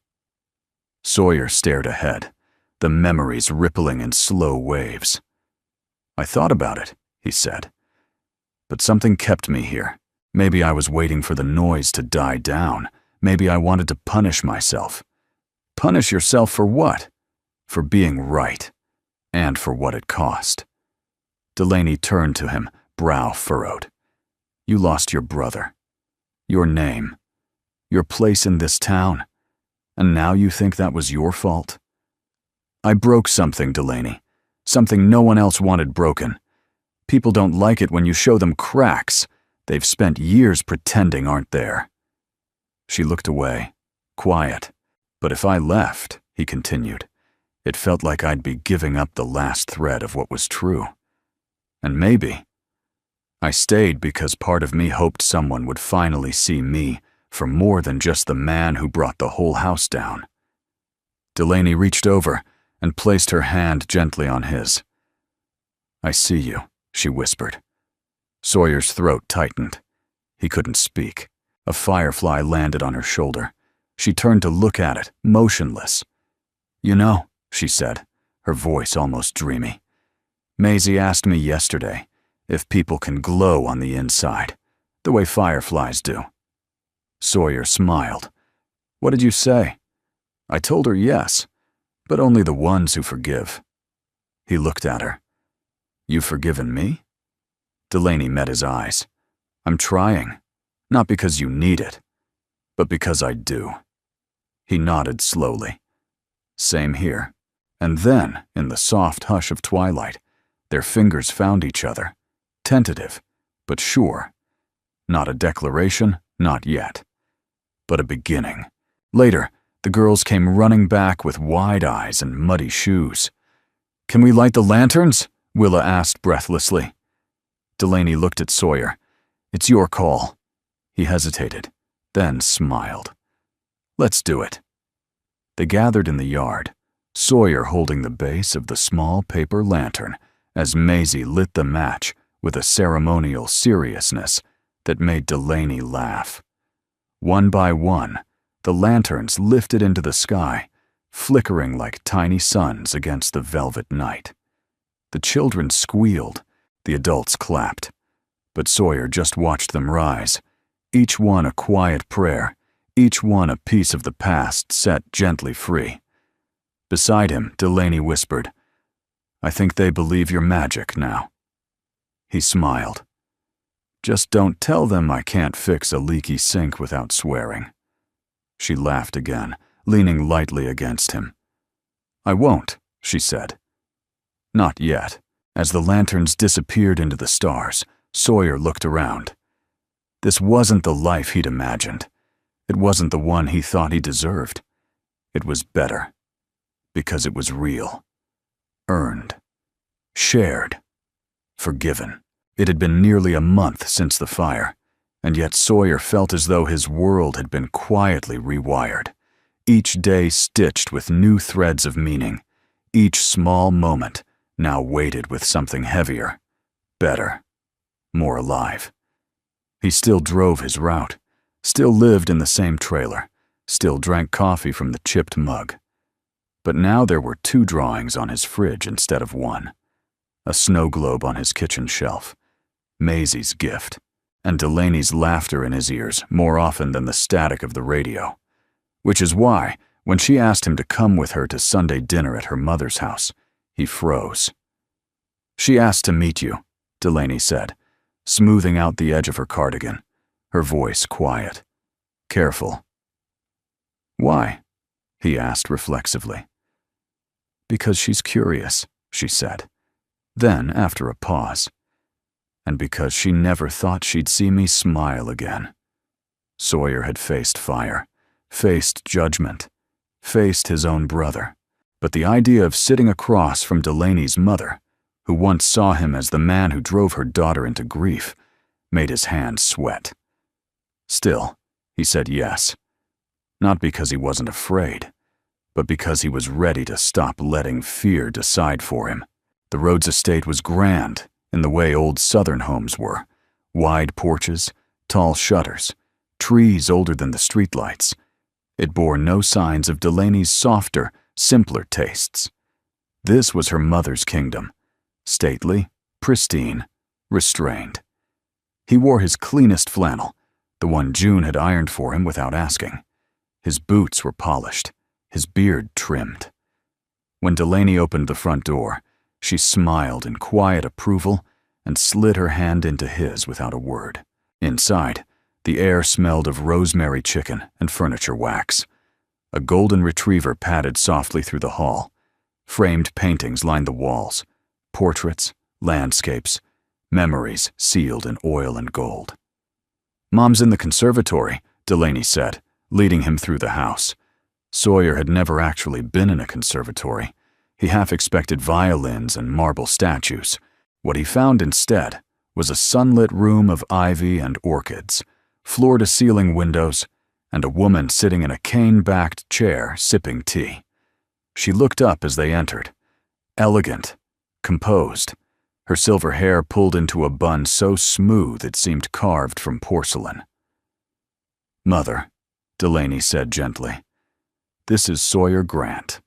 A: Sawyer stared ahead, the memories rippling in slow waves. "I thought about it," he said. "But something kept me here. Maybe I was waiting for the noise to die down. Maybe I wanted to punish myself." "Punish yourself for what?" "For being right. And for what it cost." Delaney turned to him, brow furrowed. "You lost your brother. Your name. Your place in this town. And now you think that was your fault?" "I broke something, Delaney. Something no one else wanted broken. People don't like it when you show them cracks. They've spent years pretending aren't there." She looked away, quiet. "But if I left," he continued, "it felt like I'd be giving up the last thread of what was true. And maybe I stayed because part of me hoped someone would finally see me for more than just the man who brought the whole house down." Delaney reached over and placed her hand gently on his. "I see you," she whispered. Sawyer's throat tightened. He couldn't speak. A firefly landed on her shoulder. She turned to look at it, motionless. "You know," she said, her voice almost dreamy, "Maisie asked me yesterday if people can glow on the inside, the way fireflies do." Sawyer smiled. "What did you say?" "I told her yes, but only the ones who forgive." He looked at her. "You've forgiven me?" Delaney met his eyes. "I'm trying, not because you need it, but because I do." He nodded slowly. "Same here." And then, in the soft hush of twilight, their fingers found each other, tentative, but sure. Not a declaration, not yet, but a beginning. Later, the girls came running back with wide eyes and muddy shoes. "Can we light the lanterns?" Willa asked breathlessly. Delaney looked at Sawyer. "It's your call." He hesitated, then smiled. "Let's do it." They gathered in the yard, Sawyer holding the base of the small paper lantern as Maisie lit the match with a ceremonial seriousness that made Delaney laugh. One by one, the lanterns lifted into the sky, flickering like tiny suns against the velvet night. The children squealed, the adults clapped, but Sawyer just watched them rise, each one a quiet prayer, each one a piece of the past set gently free. Beside him, Delaney whispered, "I think they believe your magic now." He smiled. "Just don't tell them I can't fix a leaky sink without swearing." She laughed again, leaning lightly against him. "I won't," she said. Not yet. As the lanterns disappeared into the stars, Sawyer looked around. This wasn't the life he'd imagined. It wasn't the one he thought he deserved. It was better. Because it was real. Earned. Shared. Forgiven. It had been nearly a month since the fire, and yet Sawyer felt as though his world had been quietly rewired, each day stitched with new threads of meaning, each small moment now weighted with something heavier, better, more alive. He still drove his route, still lived in the same trailer, still drank coffee from the chipped mug. But now there were 2 drawings on his fridge instead of 1. A snow globe on his kitchen shelf, Maisie's gift, and Delaney's laughter in his ears more often than the static of the radio. Which is why, when she asked him to come with her to Sunday dinner at her mother's house, he froze. "She asked to meet you," Delaney said, smoothing out the edge of her cardigan, her voice quiet. "Careful." "Why?" he asked reflexively. "Because she's curious," she said. Then, after a pause, "And because she never thought she'd see me smile again." Sawyer had faced fire, faced judgment, faced his own brother, but the idea of sitting across from Delaney's mother, who once saw him as the man who drove her daughter into grief, made his hands sweat. Still, he said yes, not because he wasn't afraid, but because he was ready to stop letting fear decide for him. The Rhodes estate was grand in the way old Southern homes were, wide porches, tall shutters, trees older than the streetlights. It bore no signs of Delaney's softer, simpler tastes. This was her mother's kingdom, stately, pristine, restrained. He wore his cleanest flannel, the one June had ironed for him without asking. His boots were polished, his beard trimmed. When Delaney opened the front door, she smiled in quiet approval and slid her hand into his without a word. Inside, the air smelled of rosemary chicken and furniture wax. A golden retriever padded softly through the hall. Framed paintings lined the walls, portraits, landscapes, memories sealed in oil and gold. "Mom's in the conservatory," Delaney said, leading him through the house. Sawyer had never actually been in a conservatory. He half expected violins and marble statues. What he found instead was a sunlit room of ivy and orchids, floor-to-ceiling windows, and a woman sitting in a cane-backed chair sipping tea. She looked up as they entered, elegant, composed, her silver hair pulled into a bun so smooth it seemed carved from porcelain. "Mother," Delaney said gently, "this is Sawyer Grant."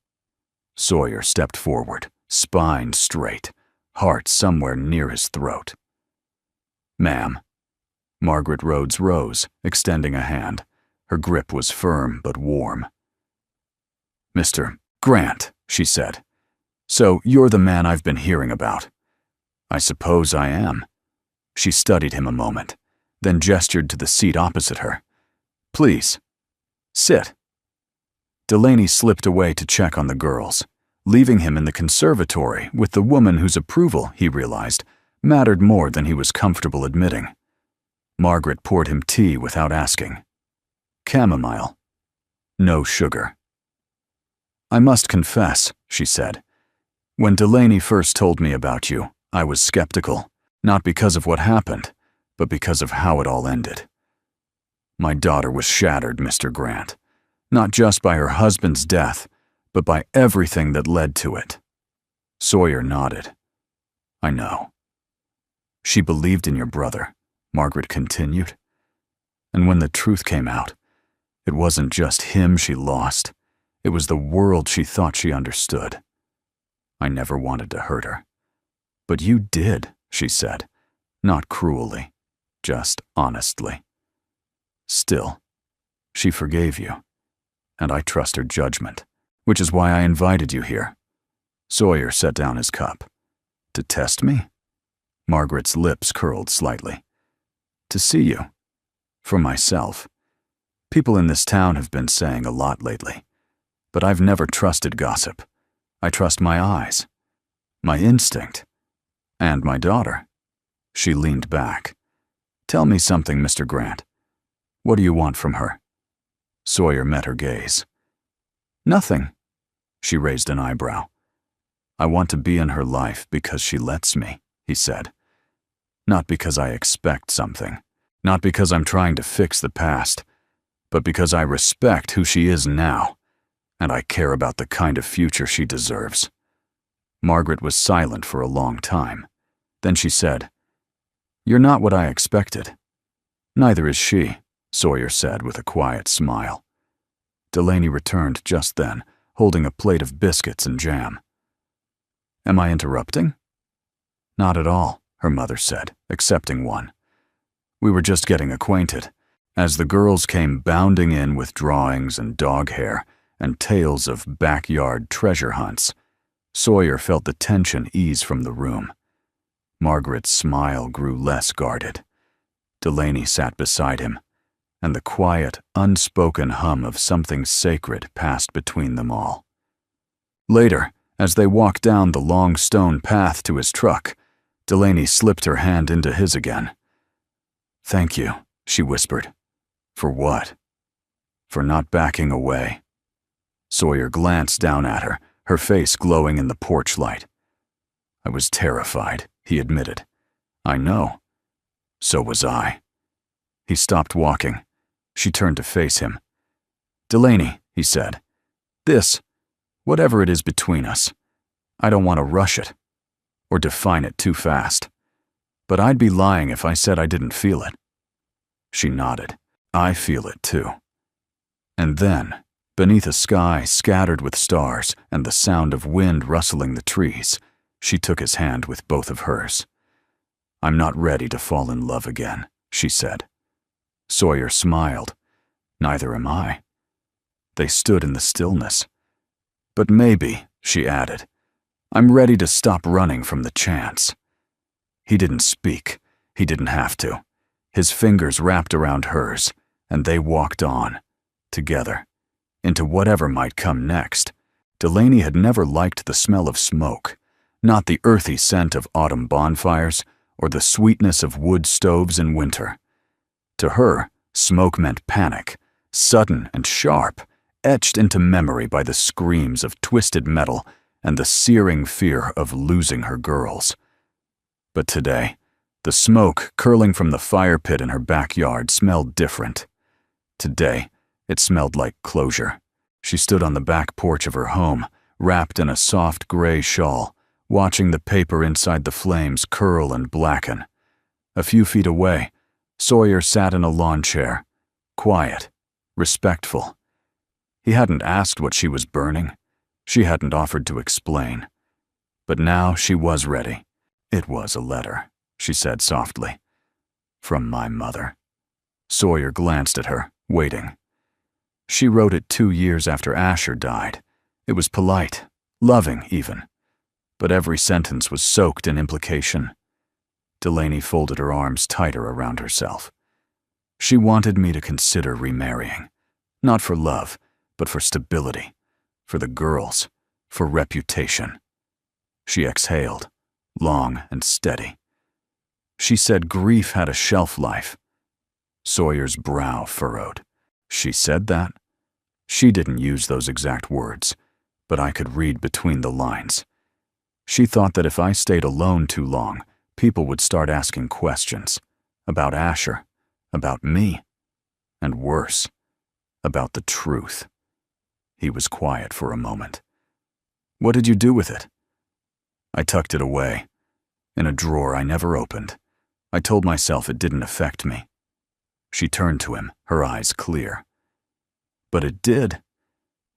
A: Sawyer stepped forward, spine straight, heart somewhere near his throat. "Ma'am." Margaret Rhodes rose, extending a hand. Her grip was firm but warm. "Mr. Grant," she said. "So you're the man I've been hearing about." "I suppose I am." She studied him a moment, then gestured to the seat opposite her. "Please, sit." Delaney slipped away to check on the girls, leaving him in the conservatory with the woman whose approval, he realized, mattered more than he was comfortable admitting. Margaret poured him tea without asking. Chamomile. No sugar. "I must confess," she said, "when Delaney first told me about you, I was skeptical, not because of what happened, but because of how it all ended. My daughter was shattered, Mr. Grant, not just by her husband's death, but by everything that led to it." Sawyer nodded. "I know." "She believed in your brother," Margaret continued. "And when the truth came out, it wasn't just him she lost, it was the world she thought she understood. I never wanted to hurt her. But you did," she said, not cruelly, just honestly. "Still, she forgave you, and I trust her judgment, which is why I invited you here." Sawyer set down his cup. "To test me?" Margaret's lips curled slightly. "To see you. For myself. People in this town have been saying a lot lately, but I've never trusted gossip. I trust my eyes, my instinct, and my daughter." She leaned back. "Tell me something, Mr. Grant. What do you want from her?" Sawyer met her gaze. Nothing. She raised an eyebrow. I want to be in her life because she lets me, he said. Not because I expect something. Not because I'm trying to fix the past, but because I respect who she is now, and I care about the kind of future she deserves. Margaret was silent for a long time. Then she said, You're not what I expected. Neither is she, Sawyer said with a quiet smile. Delaney returned just then, holding a plate of biscuits and jam. Am I interrupting? Not at all, her mother said, accepting one. We were just getting acquainted. As the girls came bounding in with drawings and dog hair and tales of backyard treasure hunts, Sawyer felt the tension ease from the room. Margaret's smile grew less guarded. Delaney sat beside him, and the quiet, unspoken hum of something sacred passed between them all. Later, as they walked down the long stone path to his truck, Delaney slipped her hand into his again. Thank you, she whispered. For what? For not backing away. Sawyer glanced down at her, her face glowing in the porch light. I was terrified, he admitted. I know. So was I. He stopped walking. She turned to face him. Delaney, he said, this, whatever it is between us, I don't want to rush it or define it too fast. But I'd be lying if I said I didn't feel it. She nodded. I feel it too. And then, beneath a sky scattered with stars and the sound of wind rustling the trees, she took his hand with both of hers. I'm not ready to fall in love again, she said. Sawyer smiled. Neither am I. They stood in the stillness. But maybe, she added, I'm ready to stop running from the chance. He didn't speak. He didn't have to. His fingers wrapped around hers, and they walked on, together, into whatever might come next. Delaney had never liked the smell of smoke, not the earthy scent of autumn bonfires or the sweetness of wood stoves in winter. To her, smoke meant panic, sudden and sharp, etched into memory by the screams of twisted metal and the searing fear of losing her girls. But today, the smoke curling from the fire pit in her backyard smelled different. Today, it smelled like closure. She stood on the back porch of her home, wrapped in a soft gray shawl, watching the paper inside the flames curl and blacken. A few feet away, Sawyer sat in a lawn chair, quiet, respectful. He hadn't asked what she was burning. She hadn't offered to explain. But now she was ready. It was a letter, she said softly. From my mother. Sawyer glanced at her, waiting. She wrote it 2 years after Asher died. It was polite, loving even. But every sentence was soaked in implication. Delaney folded her arms tighter around herself. She wanted me to consider remarrying. Not for love, but for stability. For the girls. For reputation. She exhaled, long and steady. She said grief had a shelf life. Sawyer's brow furrowed. She said that? She didn't use those exact words, but I could read between the lines. She thought that if I stayed alone too long, people would start asking questions. About Asher, about me, and worse, about the truth. He was quiet for a moment. What did you do with it? I tucked it away, in a drawer I never opened. I told myself it didn't affect me. She turned to him, her eyes clear. But it did.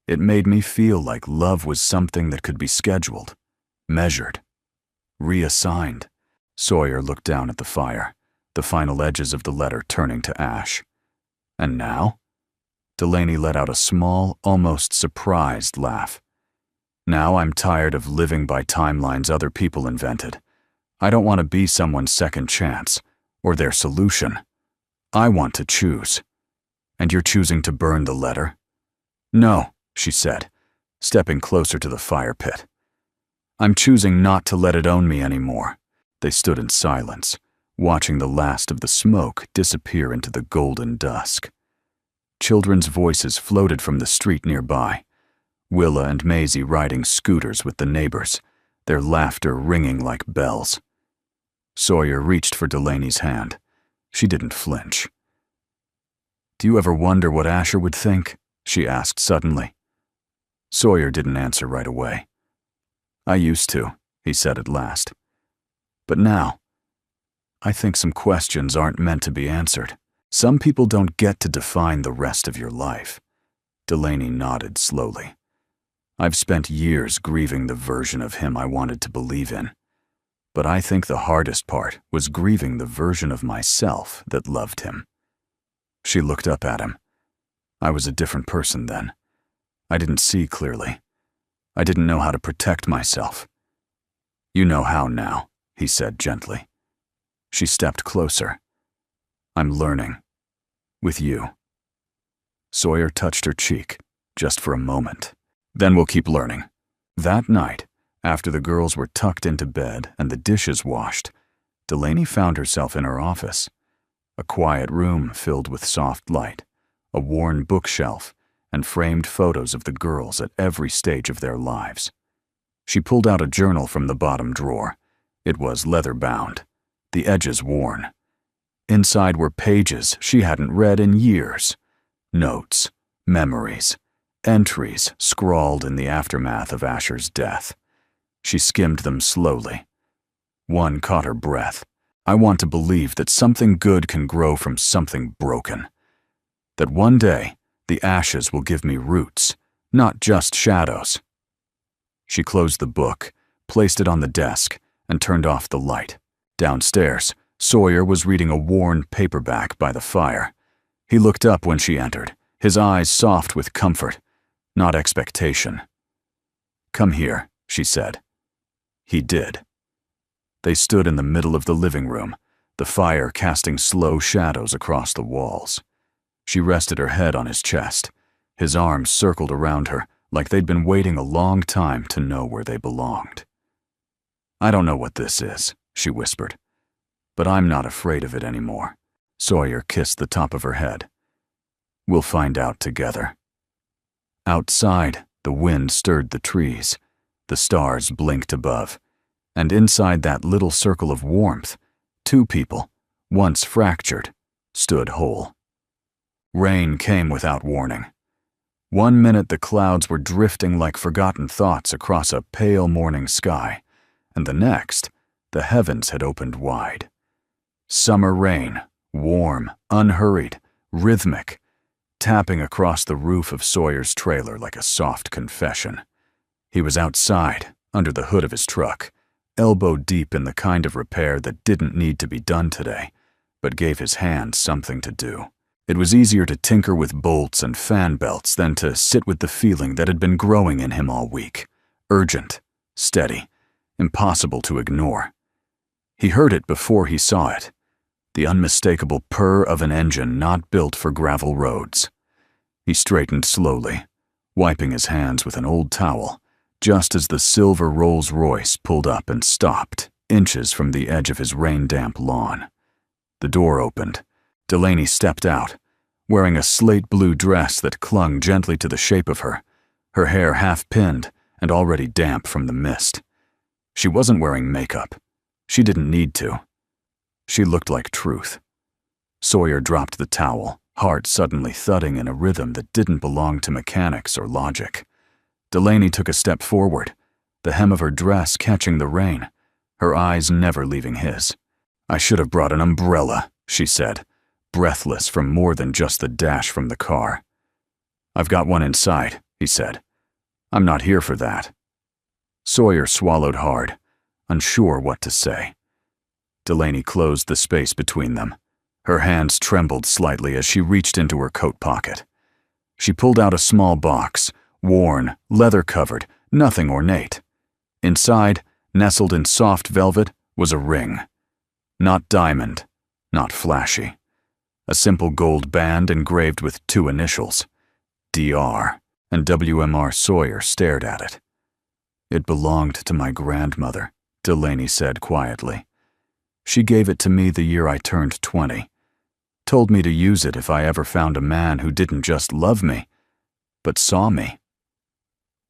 A: It made me feel like love was something that could be scheduled, measured, reassigned. Sawyer looked down at the fire, the final edges of the letter turning to ash. And now? Delaney let out a small, almost surprised laugh. Now I'm tired of living by timelines other people invented. I don't want to be someone's second chance, or their solution. I want to choose. And you're choosing to burn the letter? No, she said, stepping closer to the fire pit. I'm choosing not to let it own me anymore. They stood in silence, watching the last of the smoke disappear into the golden dusk. Children's voices floated from the street nearby. Willa and Maisie riding scooters with the neighbors, their laughter ringing like bells. Sawyer reached for Delaney's hand. She didn't flinch. "Do you ever wonder what Asher would think?" she asked suddenly. Sawyer didn't answer right away. "I used to," he said at last. "But now, I think some questions aren't meant to be answered. Some people don't get to define the rest of your life." Delaney nodded slowly. "I've spent years grieving the version of him I wanted to believe in. But I think the hardest part was grieving the version of myself that loved him." She looked up at him. "I was a different person then. I didn't see clearly. I didn't know how to protect myself." "You know how now," he said gently. She stepped closer. "I'm learning. With you." Sawyer touched her cheek, just for a moment. "Then we'll keep learning." That night, after the girls were tucked into bed and the dishes washed, Delaney found herself in her office. A quiet room filled with soft light, a worn bookshelf, and framed photos of the girls at every stage of their lives. She pulled out a journal from the bottom drawer. It was leather-bound, the edges worn. Inside were pages she hadn't read in years. Notes, memories, entries scrawled in the aftermath of Asher's death. She skimmed them slowly. One caught her breath. "I want to believe that something good can grow from something broken. That one day, the ashes will give me roots, not just shadows." She closed the book, placed it on the desk, and turned off the light. Downstairs, Sawyer was reading a worn paperback by the fire. He looked up when she entered, his eyes soft with comfort, not expectation. "Come here," she said. He did. They stood in the middle of the living room, the fire casting slow shadows across the walls. She rested her head on his chest. His arms circled around her like they'd been waiting a long time to know where they belonged. "I don't know what this is," she whispered, "but I'm not afraid of it anymore." Sawyer kissed the top of her head. "We'll find out together." Outside, the wind stirred the trees. The stars blinked above. And inside that little circle of warmth, two people, once fractured, stood whole. Rain came without warning. One minute the clouds were drifting like forgotten thoughts across a pale morning sky, and the next, the heavens had opened wide. Summer rain, warm, unhurried, rhythmic, tapping across the roof of Sawyer's trailer like a soft confession. He was outside, under the hood of his truck, elbow deep in the kind of repair that didn't need to be done today, but gave his hands something to do. It was easier to tinker with bolts and fan belts than to sit with the feeling that had been growing in him all week. Urgent, steady, impossible to ignore. He heard it before he saw it. The unmistakable purr of an engine not built for gravel roads. He straightened slowly, wiping his hands with an old towel, just as the silver Rolls-Royce pulled up and stopped, inches from the edge of his rain-damp lawn. The door opened. Delaney stepped out, wearing a slate-blue dress that clung gently to the shape of her, her hair half-pinned and already damp from the mist. She wasn't wearing makeup. She didn't need to. She looked like truth. Sawyer dropped the towel, heart suddenly thudding in a rhythm that didn't belong to mechanics or logic. Delaney took a step forward, the hem of her dress catching the rain, her eyes never leaving his. "I should have brought an umbrella," she said, breathless from more than just the dash from the car. "I've got one inside," he said. "I'm not here for that." Sawyer swallowed hard, unsure what to say. Delaney closed the space between them. Her hands trembled slightly as she reached into her coat pocket. She pulled out a small box, worn, leather-covered, nothing ornate. Inside, nestled in soft velvet, was a ring. Not diamond, not flashy. A simple gold band engraved with two initials, DR, and WMR Sawyer stared at it. "It belonged to my grandmother," Delaney said quietly. "She gave it to me the year I turned 20. Told me to use it if I ever found a man who didn't just love me, but saw me.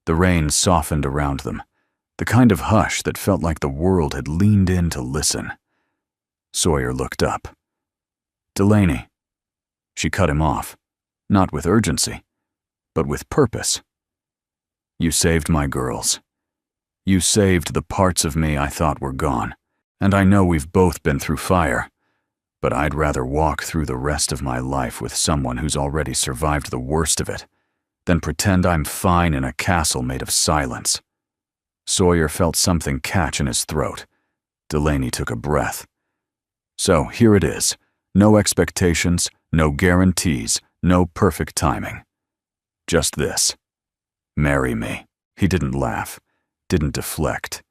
A: The rain softened around them, the kind of hush that felt like the world had leaned in to listen. Sawyer looked up. "Delaney." She cut him off, not with urgency, but with purpose. "You saved my girls. You saved the parts of me I thought were gone, and I know we've both been through fire, but I'd rather walk through the rest of my life with someone who's already survived the worst of it than pretend I'm fine in a castle made of silence." Sawyer felt something catch in his throat. Delaney took a breath. "So here it is. No expectations, no guarantees, no perfect timing. Just this. Marry me." He didn't laugh, didn't deflect,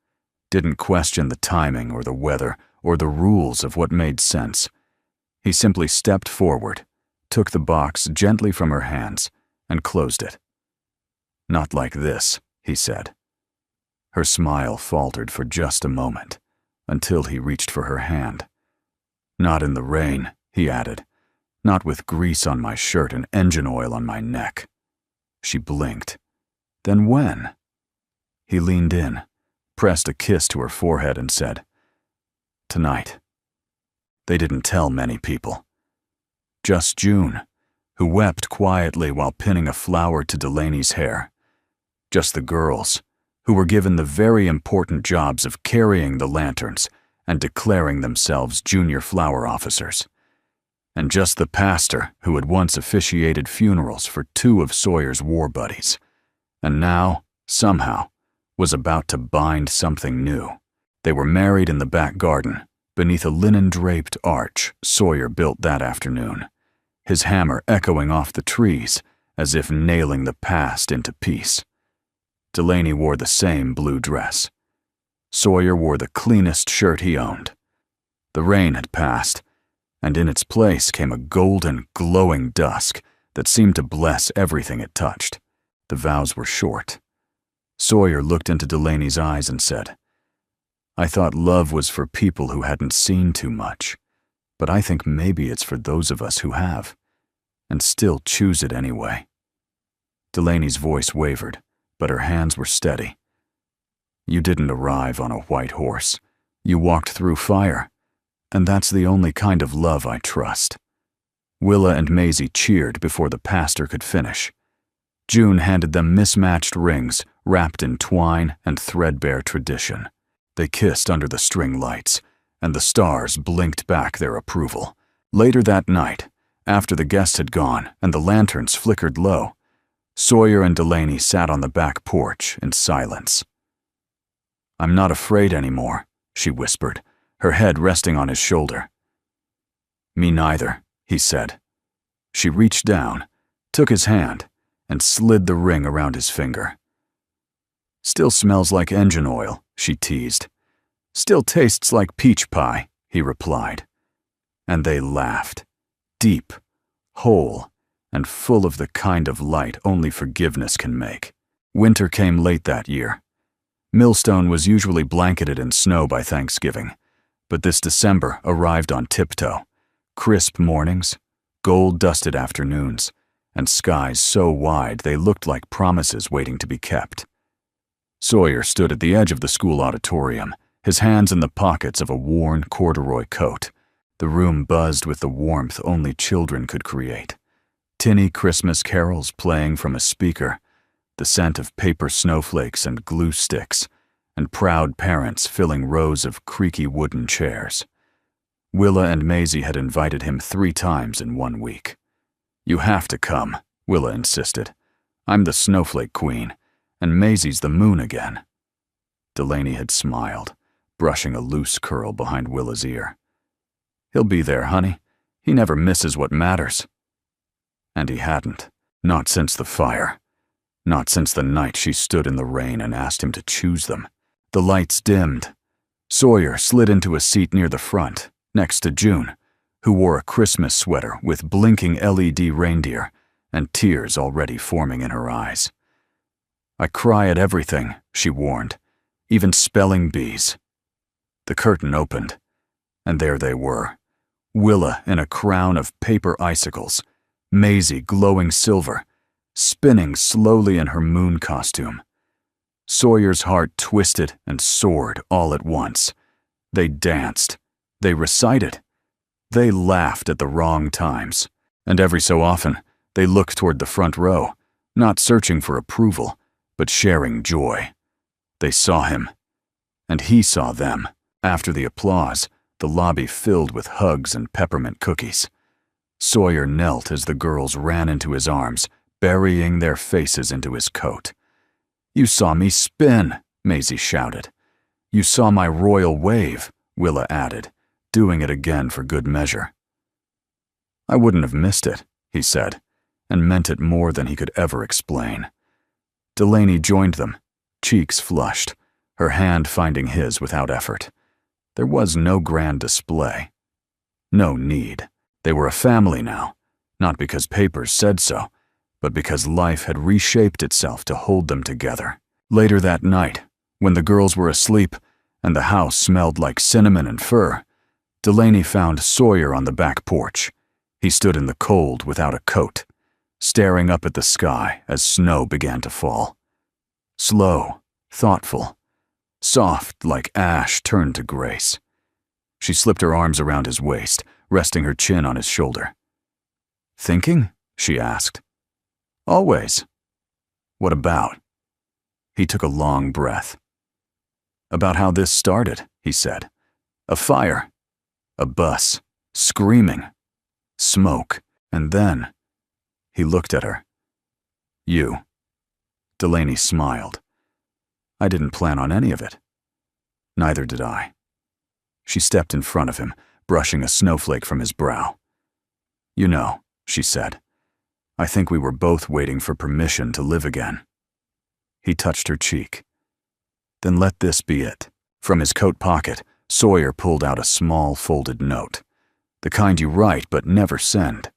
A: didn't question the timing or the weather or the rules of what made sense. He simply stepped forward, took the box gently from her hands, and closed it. "Not like this," he said. Her smile faltered for just a moment, until he reached for her hand. "Not in the rain," he added. "Not with grease on my shirt and engine oil on my neck." She blinked. "Then when?" He leaned in, pressed a kiss to her forehead, and said, "Tonight." They didn't tell many people. Just June, who wept quietly while pinning a flower to Delaney's hair. Just the girls, who were given the very important jobs of carrying the lanterns and declaring themselves junior flower officers. And just the pastor who had once officiated funerals for 2 of Sawyer's war buddies, and now, somehow, was about to bind something new. They were married in the back garden, beneath a linen-draped arch Sawyer built that afternoon, his hammer echoing off the trees as if nailing the past into peace. Delaney wore the same blue dress. Sawyer wore the cleanest shirt he owned. The rain had passed, and in its place came a golden, glowing dusk that seemed to bless everything it touched. The vows were short. Sawyer looked into Delaney's eyes and said, "I thought love was for people who hadn't seen too much, but I think maybe it's for those of us who have, and still choose it anyway." Delaney's voice wavered, but her hands were steady. "You didn't arrive on a white horse. You walked through fire, and that's the only kind of love I trust." Willa and Maisie cheered before the pastor could finish. June handed them mismatched rings wrapped in twine and threadbare tradition. They kissed under the string lights, and the stars blinked back their approval. Later that night, after the guests had gone and the lanterns flickered low, Sawyer and Delaney sat on the back porch in silence. "I'm not afraid anymore," she whispered, her head resting on his shoulder. "Me neither," he said. She reached down, took his hand, and slid the ring around his finger. "Still smells like engine oil," she teased. "Still tastes like peach pie," he replied. And they laughed, deep, whole, and full of the kind of light only forgiveness can make. Winter came late that year. Millstone was usually blanketed in snow by Thanksgiving, but this December arrived on tiptoe. Crisp mornings, gold-dusted afternoons, and skies so wide they looked like promises waiting to be kept. Sawyer stood at the edge of the school auditorium, his hands in the pockets of a worn corduroy coat. The room buzzed with the warmth only children could create. Tinny Christmas carols playing from a speaker, the scent of paper snowflakes and glue sticks, and proud parents filling rows of creaky wooden chairs. Willa and Maisie had invited him 3 times in 1 week. "You have to come," Willa insisted. "I'm the snowflake queen, and Maisie's the moon again." Delaney had smiled, brushing a loose curl behind Willa's ear. "He'll be there, honey. He never misses what matters." And he hadn't. Not since the fire. Not since the night she stood in the rain and asked him to choose them. The lights dimmed. Sawyer slid into a seat near the front, next to June, who wore a Christmas sweater with blinking LED reindeer and tears already forming in her eyes. "I cry at everything," she warned, "even spelling bees." The curtain opened, and there they were, Willa in a crown of paper icicles, Maisie glowing silver, spinning slowly in her moon costume. Sawyer's heart twisted and soared all at once. They danced. They recited. They laughed at the wrong times. And every so often, they looked toward the front row, not searching for approval, but sharing joy. They saw him. And he saw them. After the applause, the lobby filled with hugs and peppermint cookies. Sawyer knelt as the girls ran into his arms, burying their faces into his coat. "You saw me spin," Maisie shouted. "You saw my royal wave," Willa added, doing it again for good measure. "I wouldn't have missed it," he said, and meant it more than he could ever explain. Delaney joined them, cheeks flushed, her hand finding his without effort. There was no grand display. No need. They were a family now, not because papers said so, but because life had reshaped itself to hold them together. Later that night, when the girls were asleep and the house smelled like cinnamon and fir, Delaney found Sawyer on the back porch. He stood in the cold without a coat, staring up at the sky as snow began to fall. Slow, thoughtful, soft like ash turned to grace. She slipped her arms around his waist, resting her chin on his shoulder. "Thinking?" she asked. "Always." "What about?" He took a long breath. "About how this started," he said. "A fire. A bus. Screaming. Smoke. And then..." He looked at her. "You." Delaney smiled. "I didn't plan on any of it." "Neither did I." She stepped in front of him, brushing a snowflake from his brow. "You know," she said, "I think we were both waiting for permission to live again." He touched her cheek. "Then let this be it." From his coat pocket, Sawyer pulled out a small folded note, the kind you write but never send.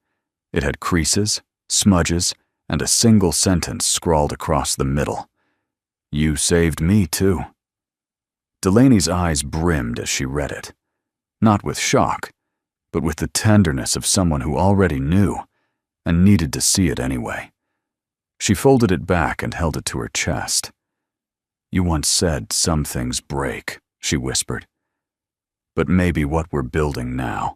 A: It had creases, smudges, and a single sentence scrawled across the middle. "You saved me, too." Delaney's eyes brimmed as she read it, not with shock, but with the tenderness of someone who already knew and needed to see it anyway. She folded it back and held it to her chest. "You once said some things break," she whispered. "But maybe what we're building now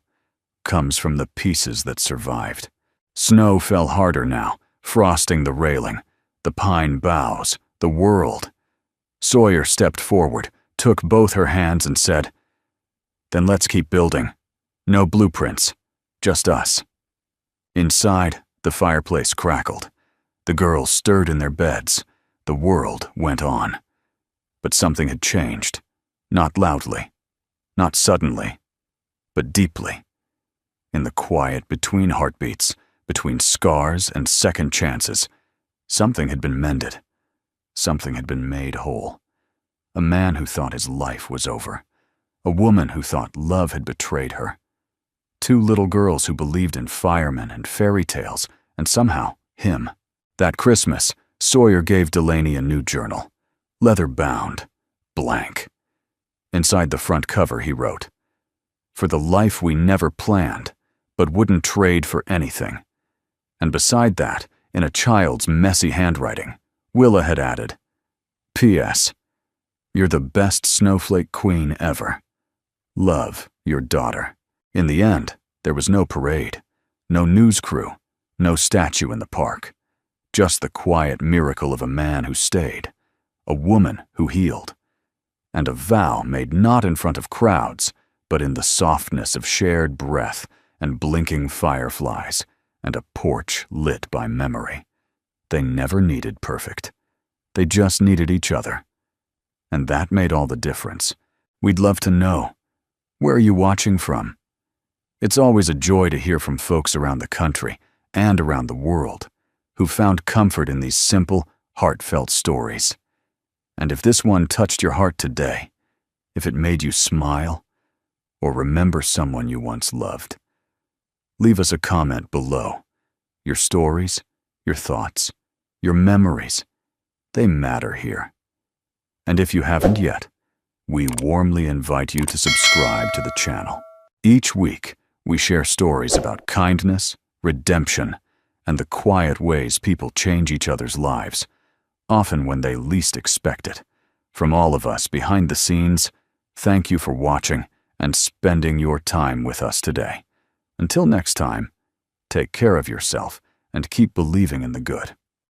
A: comes from the pieces that survived." Snow fell harder now, frosting the railing, the pine boughs, the world. Sawyer stepped forward, took both her hands and said, "Then let's keep building. No blueprints, just us." Inside, the fireplace crackled. The girls stirred in their beds. The world went on. But something had changed. Not loudly, not suddenly, but deeply. In the quiet between heartbeats, between scars and second chances, something had been mended. Something had been made whole. A man who thought his life was over. A woman who thought love had betrayed her. Two little girls who believed in firemen and fairy tales, and somehow him. That Christmas, Sawyer gave Delaney a new journal, leather-bound, blank. Inside the front cover he wrote, "For the life we never planned, but wouldn't trade for anything." And beside that, in a child's messy handwriting, Willa had added, "P.S. You're the best snowflake queen ever. Love, your daughter." In the end, there was no parade, no news crew, no statue in the park. Just the quiet miracle of a man who stayed, a woman who healed, and a vow made not in front of crowds, but in the softness of shared breath and blinking fireflies and a porch lit by memory. They never needed perfect. They just needed each other. And that made all the difference. We'd love to know. Where are you watching from? It's always a joy to hear from folks around the country and around the world who found comfort in these simple, heartfelt stories. And if this one touched your heart today, if it made you smile, or remember someone you once loved, leave us a comment below. Your stories, your thoughts, your memories, they matter here. And if you haven't yet, we warmly invite you to subscribe to the channel. Each week, We share stories about kindness, redemption, and the quiet ways people change each other's lives, often when they least expect it. From all of us behind the scenes, thank you for watching and spending your time with us today. Until next time, take care of yourself and keep believing in the good.